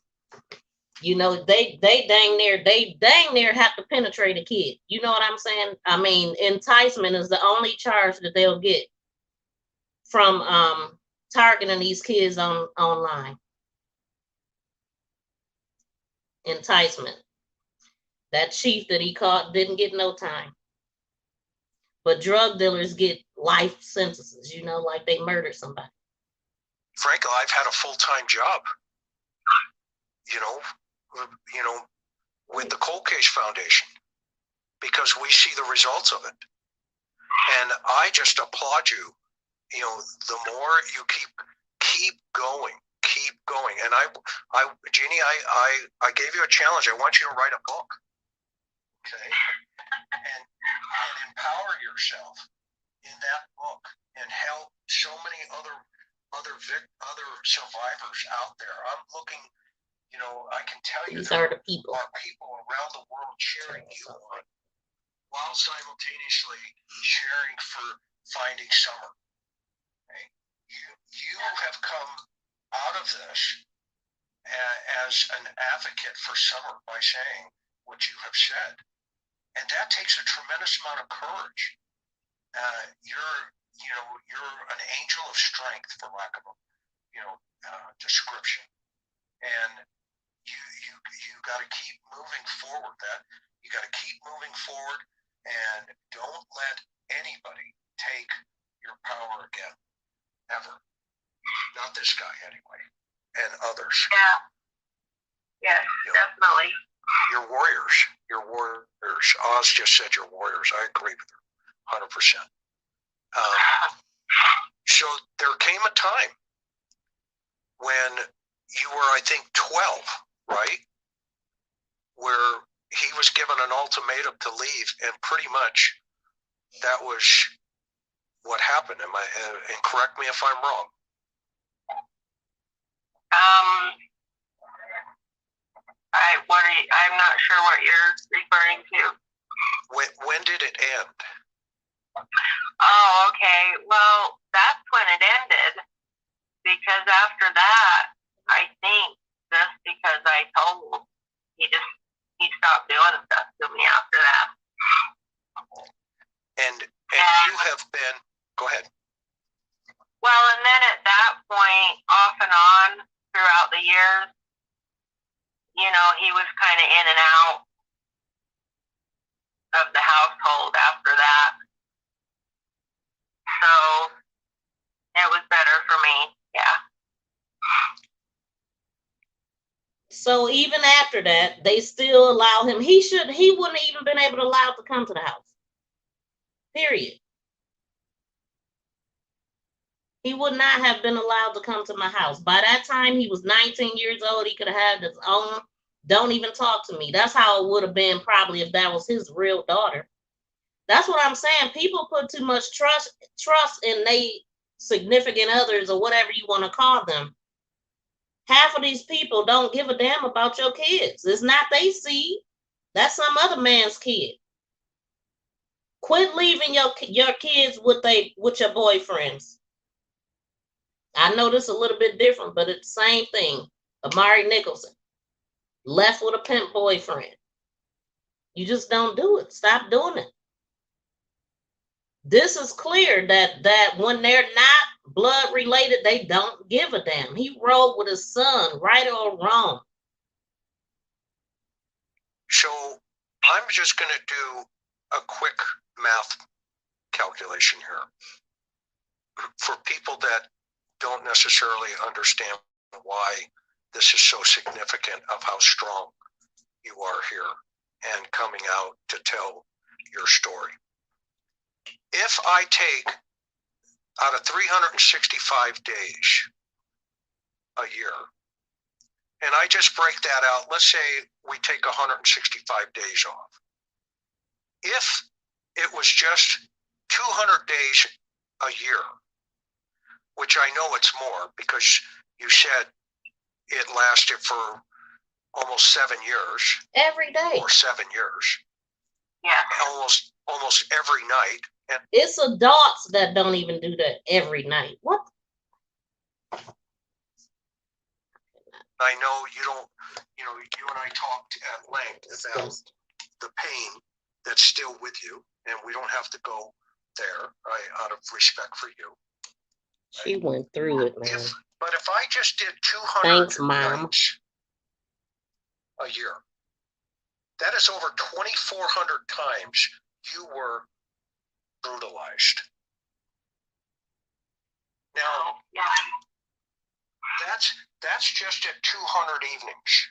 They dang near have to penetrate a kid. You know what I'm saying? I mean, enticement is the only charge that they'll get from targeting these kids online. Enticement. That chief that he caught didn't get no time. But drug dealers get life sentences, like they murdered somebody. Frankly, I've had a full-time job, with the Cold Case Foundation, because we see the results of it. And I just applaud you. The more you keep going. And Jeannie, I gave you a challenge. I want you to write a book. Okay. And empower yourself in that book and help so many other survivors out there. I'm looking, I can tell you these are the people around the world cheering you on, while simultaneously cheering for Finding Summer. Okay? You have come out of this as an advocate for Summer by saying what you have said. And that takes a tremendous amount of courage. You're an angel of strength, for lack of a description. And you got to keep moving forward. You got to keep moving forward, and don't let anybody take your power again, ever. Not this guy, anyway, and others. Yeah. Yes, definitely. You're warriors. Oz just said you're warriors. I agree with her 100%. So there came a time when you were, I think, 12, right? Where he was given an ultimatum to leave, and pretty much that was what happened. And correct me if I'm wrong. I'm not sure what you're referring to. When did it end? Oh, okay. Well, that's when it ended. Because after that, I think just because I told, he stopped doing stuff to me after that. And you have been, go ahead. Well, and then at that point, off and on throughout the years, he was kind of in and out of the household after that. So it was better for me, yeah. So even after that, they still allow him. He wouldn't even been able to allow to come to the house. Period. He would not have been allowed to come to my house. By that time, he was 19 years old. He could have had his own, don't even talk to me. That's how it would have been probably if that was his real daughter. That's what I'm saying. People put too much trust in their significant others or whatever you want to call them. Half of these people don't give a damn about your kids. It's not they seed. That's some other man's kid. Quit leaving your kids with your boyfriends. I know this is a little bit different, but it's the same thing. Amari Nicholson. left with a pimp boyfriend. You just don't do it. Stop doing it. This is clear that when they're not blood related, they don't give a damn. He rode with his son, right or wrong. So I'm just going to do a quick math calculation here. For people that don't necessarily understand why this is so significant of how strong you are here and coming out to tell your story. If I take out of 365 days a year, and I just break that out, let's say we take 165 days off. If it was just 200 days a year, which I know it's more because you said it lasted for almost 7 years. Every day. Or 7 years. Yeah. Almost every night. And it's adults that don't even do that every night. What? I know you don't, you and I talked at length about the pain that's still with you, and we don't have to go there, out of respect for you. She went through it, man. But if I just did 200 Thanks, Mom. nights a year, that is over 2,400 times you were brutalized. Now, Yeah. that's just at 200 evenings.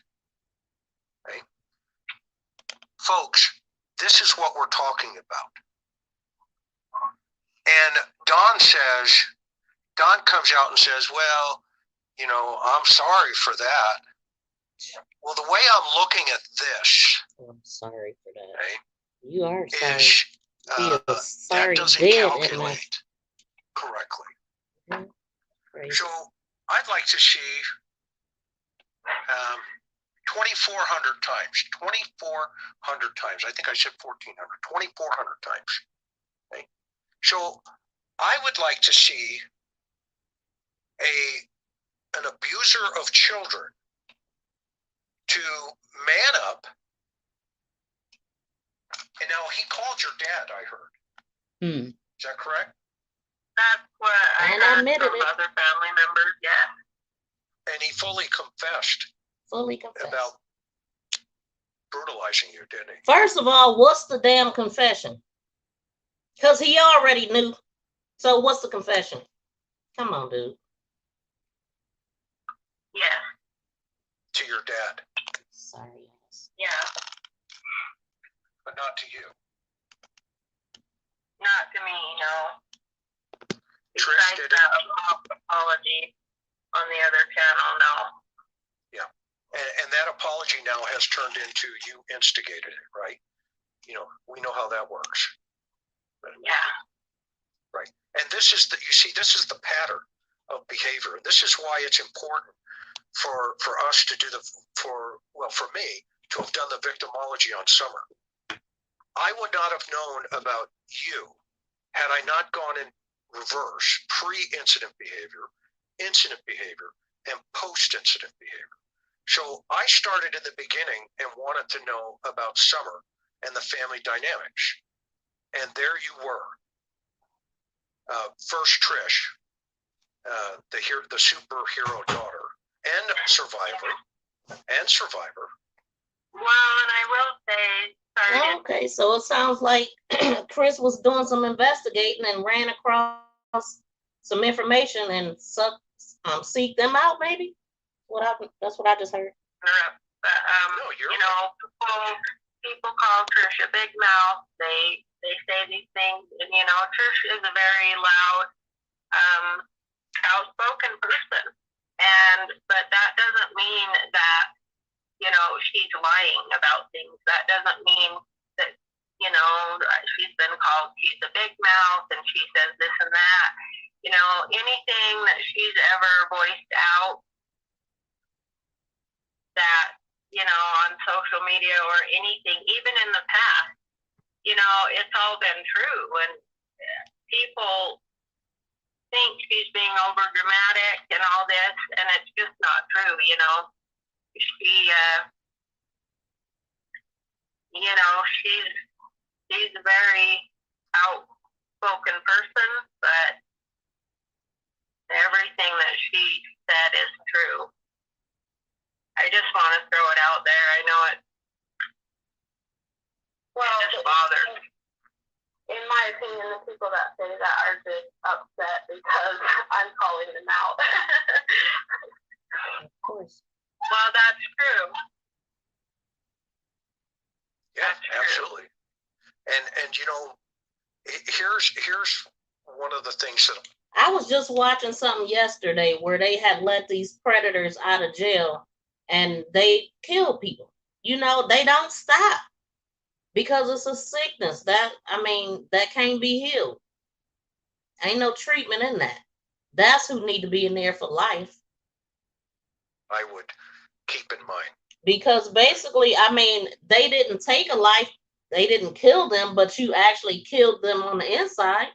Right? Folks, this is what we're talking about. And Don comes out and says, well, I'm sorry for that. Well, the way I'm looking at this, I'm sorry for that. right, You are sorry. is Sorry, that doesn't dead calculate correctly. Crazy. So I'd like to see 2,400 times. 2,400 times. I think I said 1,400. 2,400 times. Okay? So I would like to see an abuser of children to man up. And now he called your dad, I heard. Is that correct? That's what I And heard admitted from it. other family members, yeah. And he fully confessed about brutalizing you, didn't he? First of all, what's the damn confession? Because he already knew. So what's the confession? Come on, dude. Yeah. To your dad. Sorry. Yeah. But not to you. Not to me, no. Trish did it. Apology on the other channel, no. Yeah. And that apology now has turned into you instigated it, right? We know how that works. Yeah. Right. And this is this is the pattern of behavior. This is why it's important for us to do for me to have done the victimology on Summer. I would not have known about you had I not gone in reverse, pre-incident behavior, incident behavior, and post-incident behavior. So I started in the beginning and wanted to know about Summer and the family dynamics. And there you were. First Trish, the superhero daughter, and survivor. Well, and I will say, okay, so it sounds like Chris was doing some investigating and ran across some information and seek them out, maybe? That's what I just heard. But, people call Trish a big mouth. They say these things, and Trish is a very loud, outspoken person, but that doesn't mean that she's lying about things. That doesn't mean that she's been called she's a big mouth and she says this and that. Anything that she's ever voiced out that on social media or anything, even in the past, it's all been true. And people think she's being over dramatic and all this, and it's just not true. you know, she's a very outspoken person, but everything that she said is true. I just want to throw it out there. I know it just bothers. In my opinion, the people that say that are just upset because I'm calling them out. Of course. Well, that's true. Yeah, That's true. absolutely. And you know, here's one of the things that I was just watching something yesterday where they had let these predators out of jail and they kill people. You know, they don't stop because it's a sickness that can't be healed. Ain't no treatment in that. That's who need to be in there for life. I would keep in mind. Because basically, they didn't take a life, they didn't kill them, but you actually killed them on the inside.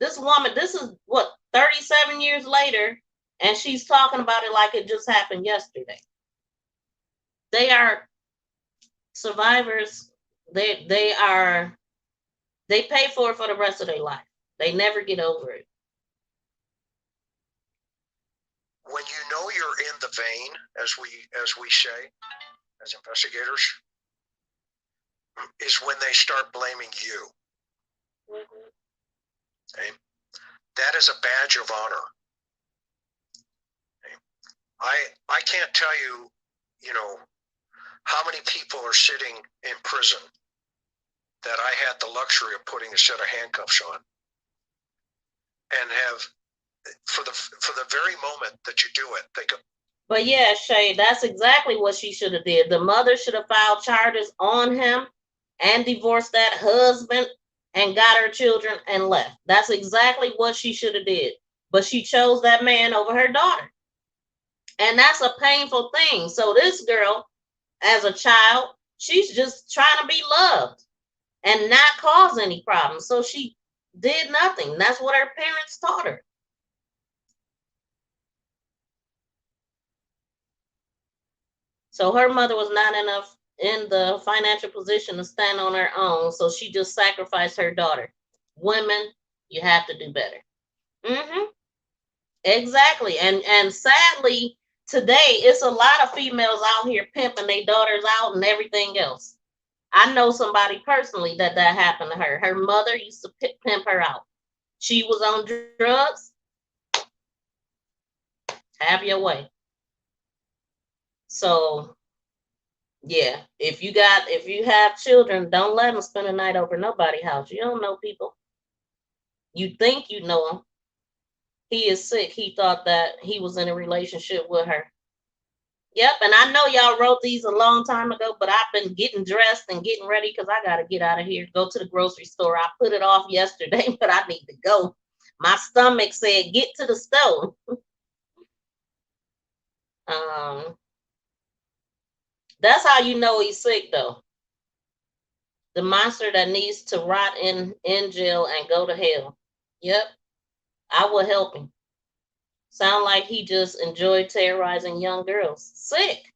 This woman, this is what, 37 years later, and she's talking about it like it just happened yesterday. They are survivors. They pay for it for the rest of their life. They never get over it. When you know you're in the vein, as we say, as investigators, is when they start blaming you. Mm-hmm. Okay? That is a badge of honor. Okay? I can't tell you, you know, how many people are sitting in prison that I had the luxury of putting a set of handcuffs on, and have, for the very moment that you do it, they go. But yeah, Shay, that's exactly what she should have did. The mother should have filed charges on him and divorced that husband and got her children and left. That's exactly what she should have did. But she chose that man over her daughter. And that's a painful thing. So this girl, as a child, she's just trying to be loved and not cause any problems. So she did nothing. That's what her parents taught her. So her mother was not enough in the financial position to stand on her own. So she just sacrificed her daughter. Women, you have to do better. Mm-hmm. Exactly. And sadly, today it's a lot of females out here pimping their daughters out and everything else. I know somebody personally that happened to her. Her mother used to pimp her out. She was on drugs. Have your way. So, yeah, if you have children, don't let them spend the night over nobody's house. You don't know people. You think you know him. He is sick. He thought that he was in a relationship with her. Yep, and I know y'all wrote these a long time ago, but I've been getting dressed and getting ready because I got to get out of here, go to the grocery store. I put it off yesterday, but I need to go. My stomach said, get to the stove. That's how you know he's sick, though. The monster that needs to rot in jail and go to hell. Yep, I will help him. Sound like he just enjoyed terrorizing young girls. Sick.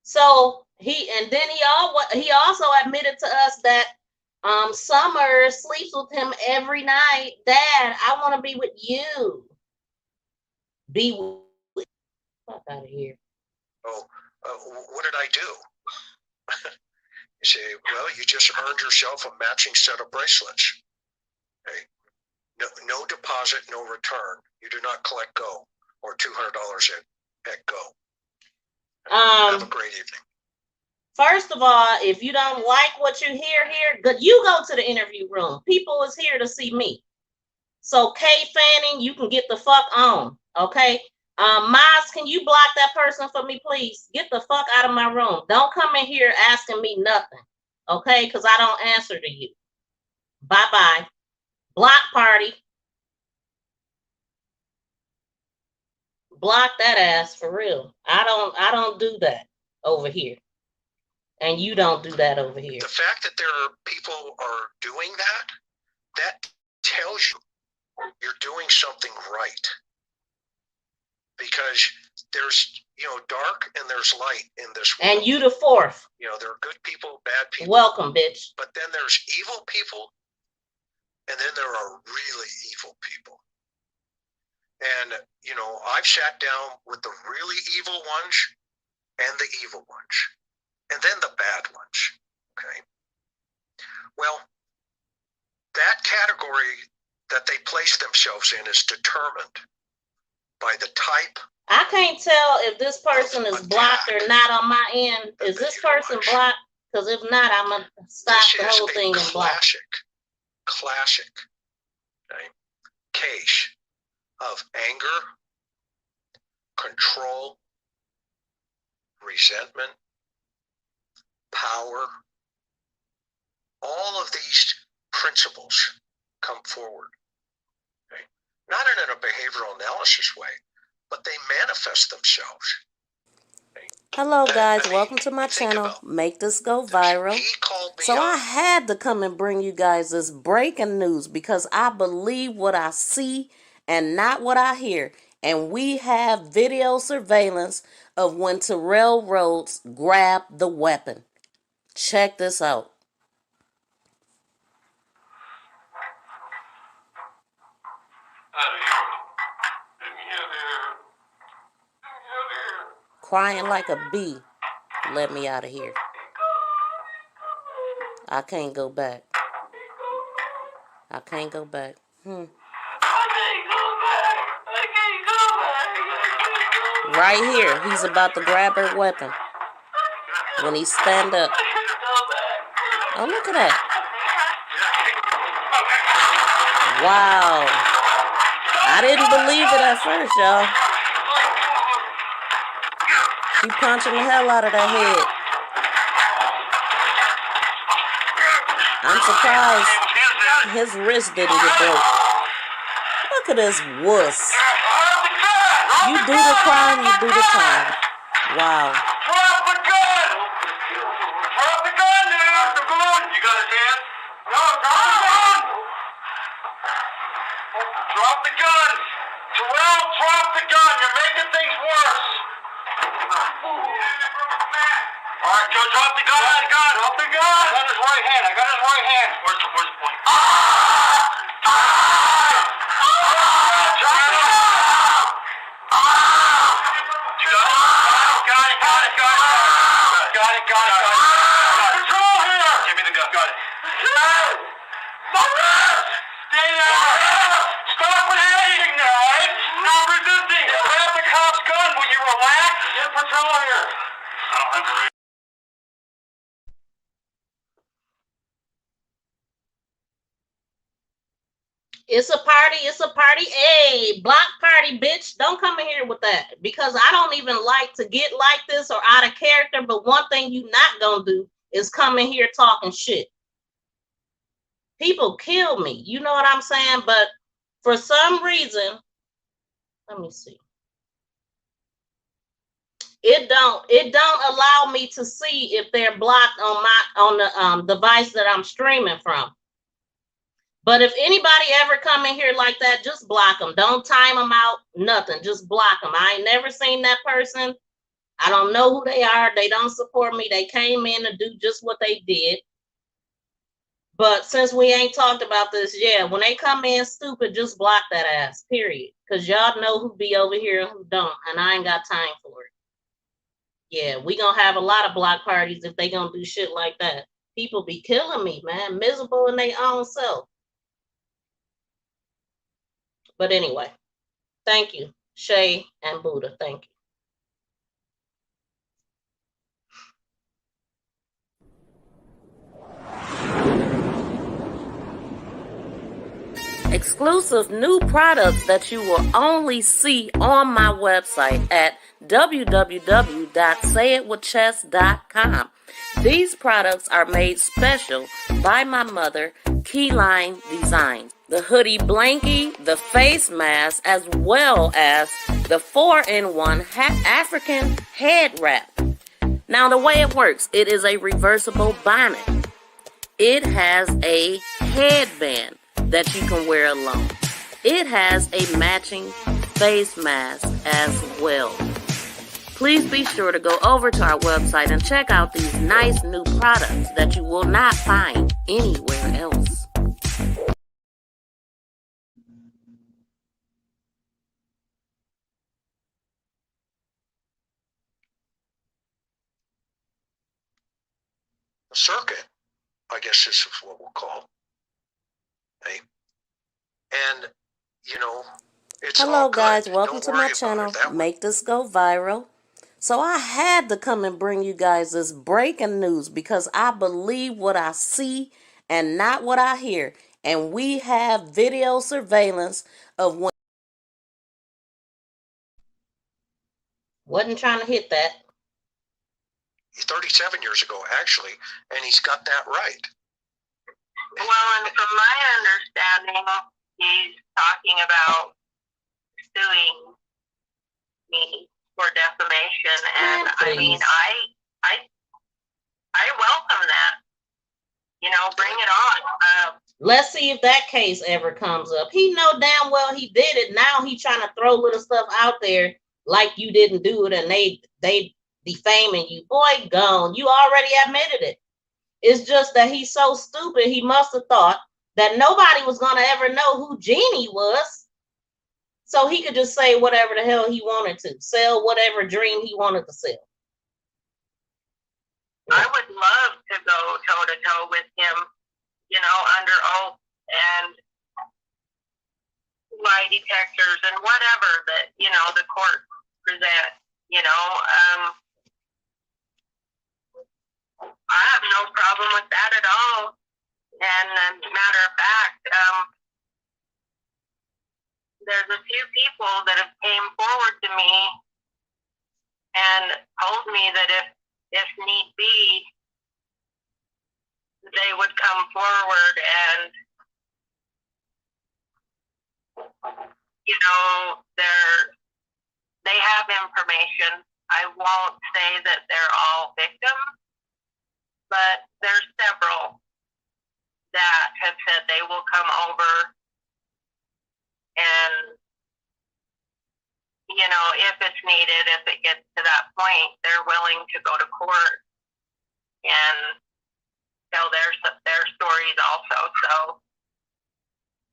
So he also admitted to us that Summer sleeps with him every night. Dad, I want to be with you. Be with. Fuck out of here. Oh, what did I do? You say, well, you just earned yourself a matching set of bracelets. Okay. No deposit, no return. You do not collect Go or $200 at Go. Have a great evening. First of all, if you don't like what you hear here, you go to the interview room. People is here to see me. So Kay Fanning, you can get the fuck on. Okay. Miles, can you block that person for me, please? Get the fuck out of my room. Don't come in here asking me nothing. Okay, because I don't answer to you. Bye-bye. Block party. Block that ass for real. I don't do that over here. And you don't do that over here. The fact that there are people are doing that tells you you're doing something right. because there's, dark and there's light in this world. And you the fourth. There are good people, bad people. Welcome, bitch. But then there's evil people, and then there are really evil people. And, I've sat down with the really evil ones and the evil ones, and then the bad ones, okay? Well, that category that they place themselves in is determined by the type. I can't tell if this person is blocked or not on my end. Is this person blocked? Because if not, I'm going to stop the whole thing and block. Classic case of anger, control, resentment, power. All of these principles come forward. Okay? Not in a behavioral analysis way, but they manifest themselves. Okay? Hello guys, welcome to my channel. Make this go viral. So I had to come and bring you guys this breaking news because I believe what I see and not what I hear. And we have video surveillance of when Terrell Rhodes grabbed the weapon. Check this out. Crying like a bee. Let me out of here. I can't go back. I can't go back. Right here, he's about to grab her weapon. When he stand up. Oh, look at that. Wow. I didn't believe it at first, y'all. She punching the hell out of that head. I'm surprised his wrist didn't get broke. Look at this wuss. You do the crime, you do the time. Wow. Drop the gun! Drop the gun, dude! Drop the gun! You got his hand? No, drop the gun! Drop the gun! Terrell, drop the gun! You're making things worse! Alright, Joe, drop the gun! Drop the gun! I got his right hand. Where's the point? Got it. Control here! Give me the gun. Got it. My wrist! Stay there! Stop resisting now, right? Stop resisting! Grab the cop's gun. Will you relax? Get patrol here. I don't have a It's a party. It's a party. Hey, block party, bitch. Don't come in here with that. Because I don't even like to get like this or out of character. But one thing you not going to do is come in here talking shit. People kill me. You know what I'm saying? But for some reason, let me see. It don't allow me to see if they're blocked on the device that I'm streaming from. But if anybody ever come in here like that, just block them. Don't time them out, nothing. Just block them. I ain't never seen that person. I don't know who they are. They don't support me. They came in to do just what they did. But since we ain't talked about this, yeah, when they come in stupid, just block that ass, period. Because y'all know who be over here and who don't, and I ain't got time for it. Yeah, we gonna have a lot of block parties if they gonna do shit like that. People be killing me, man. Miserable in their own self. But anyway, thank you, Shay and Buddha. Thank you. Exclusive new products that you will only see on my website at www.sayitwithchess.com. These products are made special by my mother, Keyline Designs. The hoodie blankie, the face mask, as well as the 4-in-1 African head wrap. Now, the way it works, it is a reversible bonnet. It has a headband that you can wear alone. It has a matching face masks as well. Please be sure to go over to our website and check out these nice new products that you will not find anywhere else. The circuit, I guess this is what we'll call. Okay. And, you know, it's Hello all good. guys, welcome Don't to worry my about channel, it. That would Make This Go Viral. So I had to come and bring you guys this breaking news because I believe what I see and not what I hear. And we have video surveillance of when... Wasn't trying to hit that. 37 years ago, actually, and he's got that right. Well, and from my understanding, he's talking about suing me for defamation, and I mean, I welcome that. You know, bring it on. Let's see if that case ever comes up. He know damn well he did it. Now he trying to throw little stuff out there like you didn't do it, and they defaming you. Boy, gone. You already admitted it. It's just that he's so stupid. He must have thought that nobody was gonna ever know who Jeannie was, so he could just say whatever the hell he wanted to, sell whatever dream he wanted to sell. I would love to go toe to toe with him, you know, under oath and lie detectors and whatever that, you know, the court present, you know. I have no problem with that at all. And matter of fact, there's a few people that have came forward to me and told me that if need be, they would come forward and, you know, they have information. I won't say that they're all victims, but there's several that have said they will come over and, you know, if it's needed, if it gets to that point, they're willing to go to court and tell their stories also. So,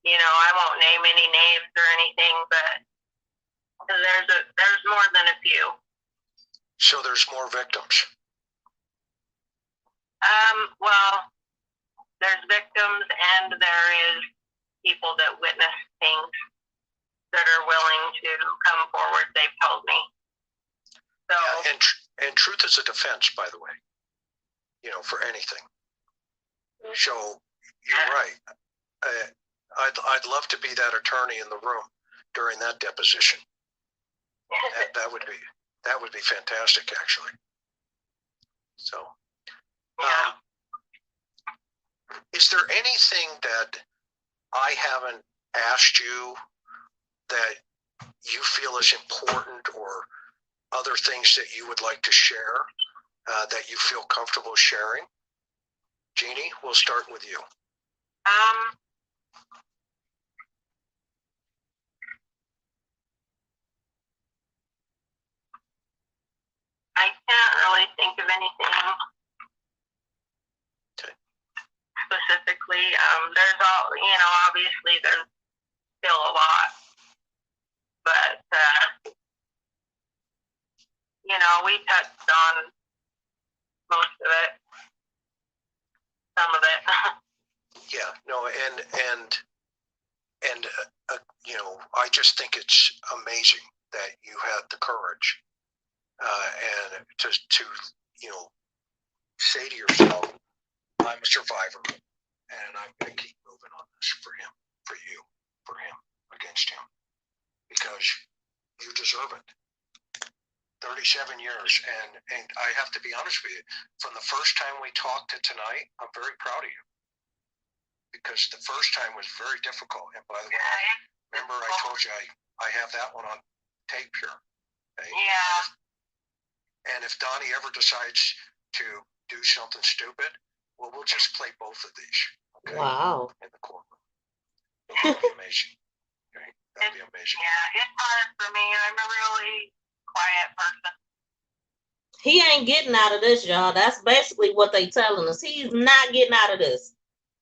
you know, I won't name any names or anything, but there's more than a few. So there's more victims. Well, there's victims and there is people that witness things that are willing to come forward, they've told me. So, Yeah, and truth is a defense, by the way, you know, for anything. So you're right. I'd love to be that attorney in the room during that deposition. That would be fantastic, actually. So, yeah. Is there anything that I haven't asked you that you feel is important, or other things that you would like to share that you feel comfortable sharing? Jeannie, we'll start with you. I can't really think of anything specifically. There's all, you know, obviously there's still a lot, but you know, we touched on most of it, some of it. Yeah, no, and you know, I just think it's amazing that you had the courage and to you know, say to yourself, I'm a survivor, and I'm going to keep moving on this for him, for you, for him, against him, because you deserve it. 37 years, and I have to be honest with you, from the first time we talked to tonight, I'm very proud of you, because the first time was very difficult. And by the way, remember I told you I have that one on tape here. Okay? Yeah. And if Donnie ever decides to do something stupid, well, we'll just play both of these. Okay? Wow. In the courtroom. It'll be amazing. Okay. That'd be amazing. Yeah, it's hard for me. I'm a really quiet person. He ain't getting out of this, y'all. That's basically what they telling us. He's not getting out of this.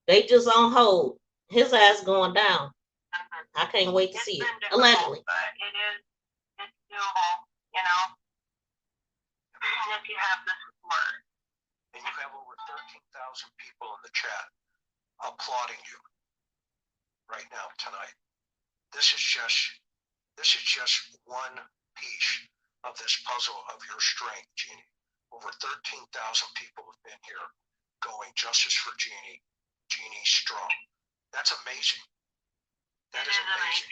They just on hold. His ass going down. I can't wait to see it. Allegedly. But it's doable, you know, if you have the support. And you have over 13,000 people in the chat applauding you right now tonight. This is just one piece of this puzzle of your strength, Jeannie. Over 13,000 people have been here going justice for Jeannie. Jeannie strong. That's amazing. That is amazing.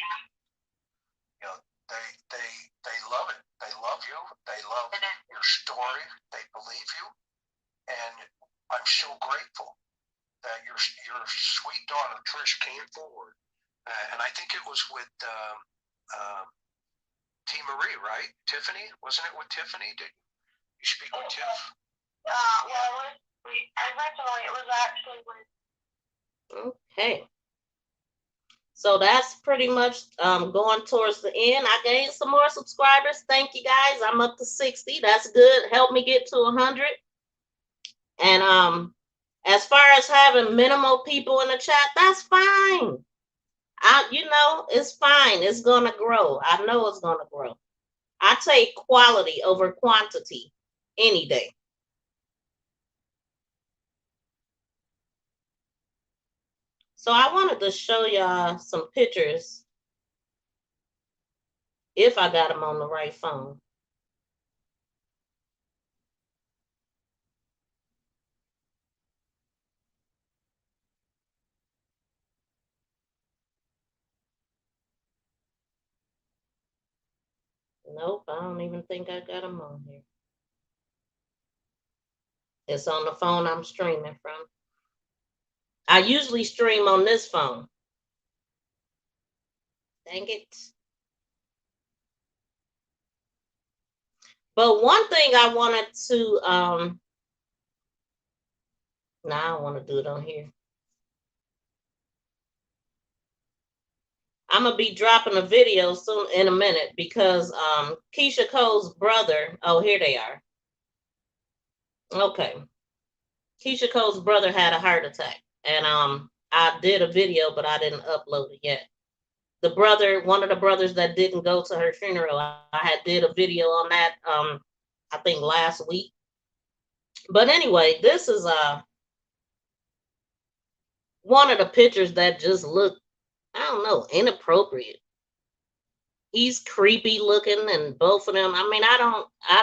You know, they love it. They love you. They love your story. They believe you. And I'm so grateful that your sweet daughter Trish came forward. And I think it was with T. Marie, right? Tiffany? Wasn't it with Tiffany? Did you speak with Tiff? Well, originally it was actually with. Okay. So that's pretty much going towards the end. I gained some more subscribers. Thank you guys. I'm up to 60. That's good. Help me get to 100. And as far as having minimal people in the chat, that's fine. It's fine. It's gonna grow. I know it's gonna grow. I take quality over quantity any day. So I wanted to show y'all some pictures if I got them on the right phone. Nope, I don't even think I got them on here. It's on the phone I'm streaming from. I usually stream on this phone. Dang it. But one thing I wanted to, I don't want to do it on here. I'm gonna be dropping a video soon in a minute because Keisha Cole's brother, oh, here they are. Okay. Keisha Cole's brother had a heart attack, and I did a video, but I didn't upload it yet. The brother, one of the brothers that didn't go to her funeral, I had did a video on that I think last week. But anyway, this is one of the pictures that just look, I don't know, inappropriate. He's creepy looking, and both of them. I mean, I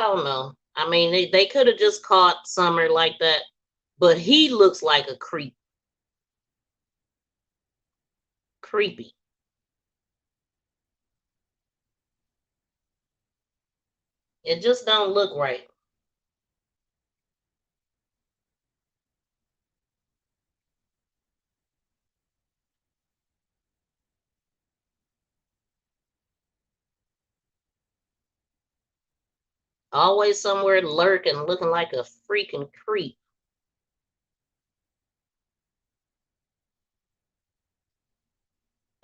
don't know. I mean, they could have just caught Summer like that, but he looks like a creep. Creepy. It just don't look right. Always somewhere lurking, looking like a freaking creep.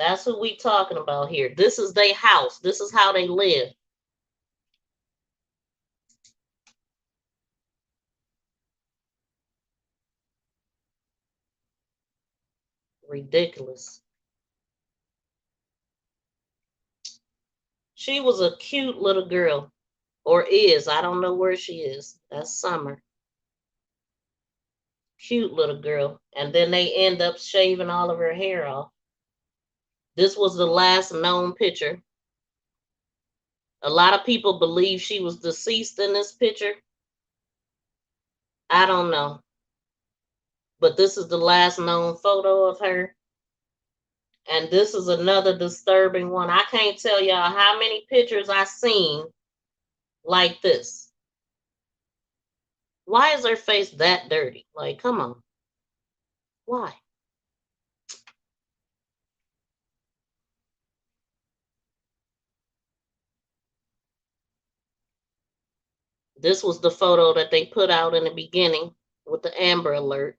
That's what we talking about here. This is their house. This is how they live. Ridiculous. She was a cute little girl, or is. I don't know where she is. That's Summer. Cute little girl. And then they end up shaving all of her hair off. This was the last known picture. A lot of people believe she was deceased in this picture. I don't know. But this is the last known photo of her. And this is another disturbing one. I can't tell y'all how many pictures I've seen like this. Why is her face that dirty? Like, come on. Why? This was the photo that they put out in the beginning with the Amber Alert.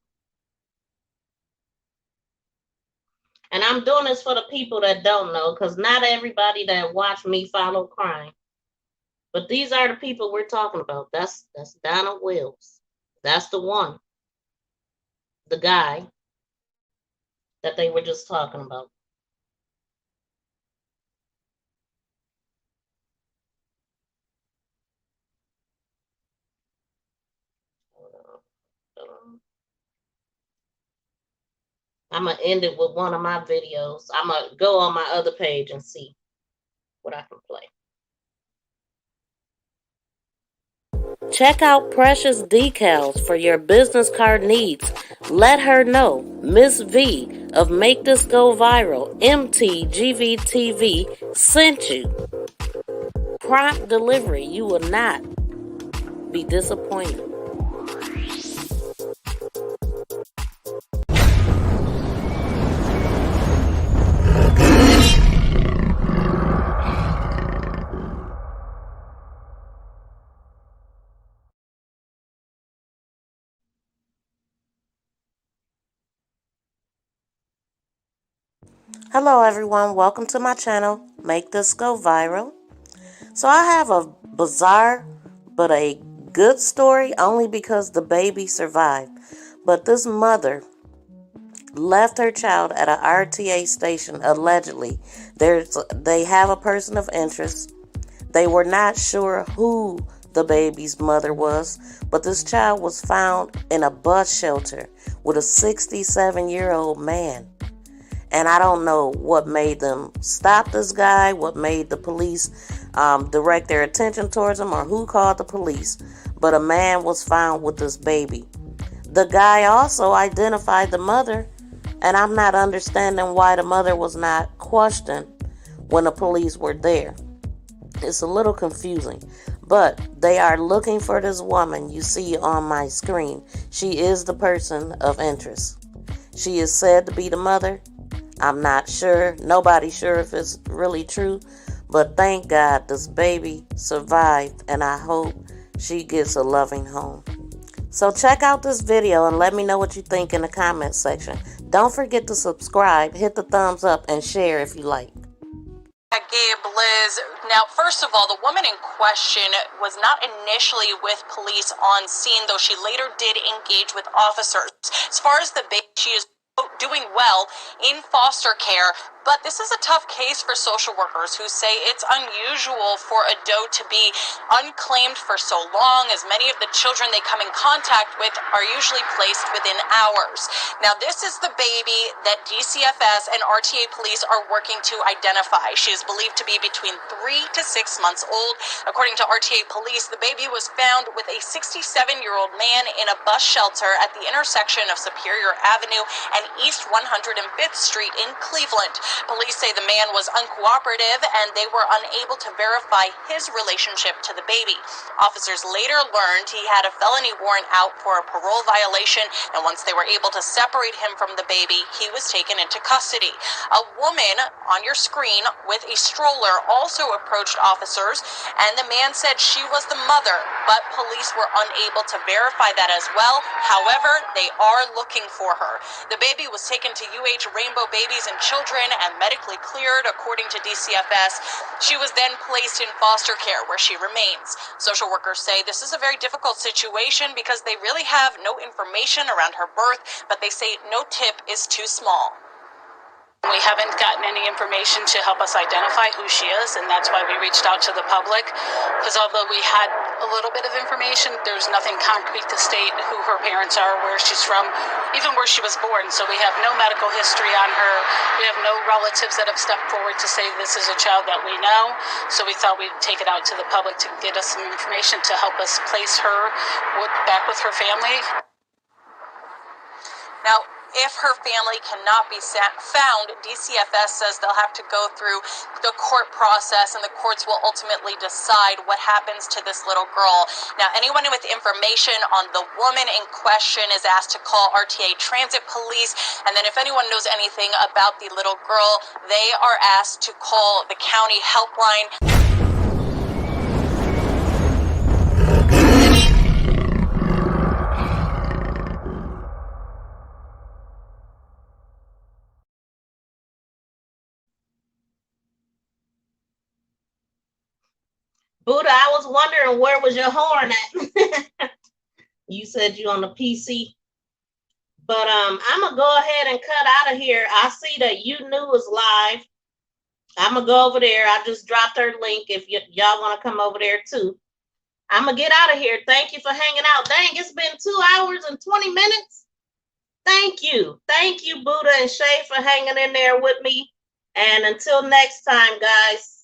And I'm doing this for the people that don't know, because not everybody that watch me follow crime. But these are the people we're talking about. That's Donald Wills. That's the one. The guy that they were just talking about. I'm going to end it with one of my videos. I'm going to go on my other page and see what I can play. Check out Precious Decals for your business card needs. Let her know Miss V of Make This Go Viral, MTGVTV, sent you. Prompt delivery. You will not be disappointed. Hello everyone, welcome to my channel, Make This Go Viral. So I have a bizarre but a good story only because the baby survived. But this mother left her child at an RTA station allegedly. They have a person of interest. They were not sure who the baby's mother was, but this child was found in a bus shelter with a 67-year-old man. And I don't know what made them stop this guy, what made the police direct their attention towards him, or who called the police. But a man was found with this baby. The guy also identified the mother, and I'm not understanding why the mother was not questioned when the police were there. It's a little confusing, but they are looking for this woman you see on my screen. She is the person of interest. She is said to be the mother. I'm not sure. Nobody's sure if it's really true. But thank God this baby survived, and I hope she gets a loving home. So check out this video and let me know what you think in the comment section. Don't forget to subscribe, hit the thumbs up, and share if you like. Gabe, Liz, now first of all, the woman in question was not initially with police on scene, though she later did engage with officers. As far as the baby, she is doing well in foster care, but this is a tough case for social workers who say it's unusual for a doe to be unclaimed for so long, as many of the children they come in contact with are usually placed within hours. Now, this is the baby that DCFS and RTA police are working to identify. She is believed to be between 3 to 6 months old. According to RTA police, the baby was found with a 67-year-old man in a bus shelter at the intersection of Superior Avenue and East 105th Street in Cleveland. Police say the man was uncooperative and they were unable to verify his relationship to the baby. Officers later learned he had a felony warrant out for a parole violation, and once they were able to separate him from the baby, he was taken into custody. A woman on your screen with a stroller also approached officers, and the man said she was the mother, but police were unable to verify that as well. However, they are looking for her. The baby was taken to UH Rainbow Babies and Children and medically cleared, according to DCFS. She was then placed in foster care, where she remains. Social workers say this is a very difficult situation because they really have no information around her birth, but they say no tip is too small. We haven't gotten any information to help us identify who she is, and that's why we reached out to the public, because although we had a little bit of information, there's nothing concrete to state who her parents are, where she's from, even where she was born. So we have no medical history on her. We have no relatives that have stepped forward to say this is a child that we know. So we thought we'd take it out to the public to get us some information to help us place her back with her family. Now, if her family cannot be found, DCFS says they'll have to go through the court process, and the courts will ultimately decide what happens to this little girl. Now, anyone with information on the woman in question is asked to call RTA Transit Police, and then if anyone knows anything about the little girl, they are asked to call the county helpline. Buddha, I was wondering where was your horn at? You said you on the PC. But I'm gonna go ahead and cut out of here. I see that You Knew is live. I'm gonna go over there. I just dropped her link if y'all want to come over there too. I'm gonna get out of here. Thank you for hanging out. Dang, it's been 2 hours and 20 minutes. Thank you, Buddha and Shay, for hanging in there with me. And until next time, guys.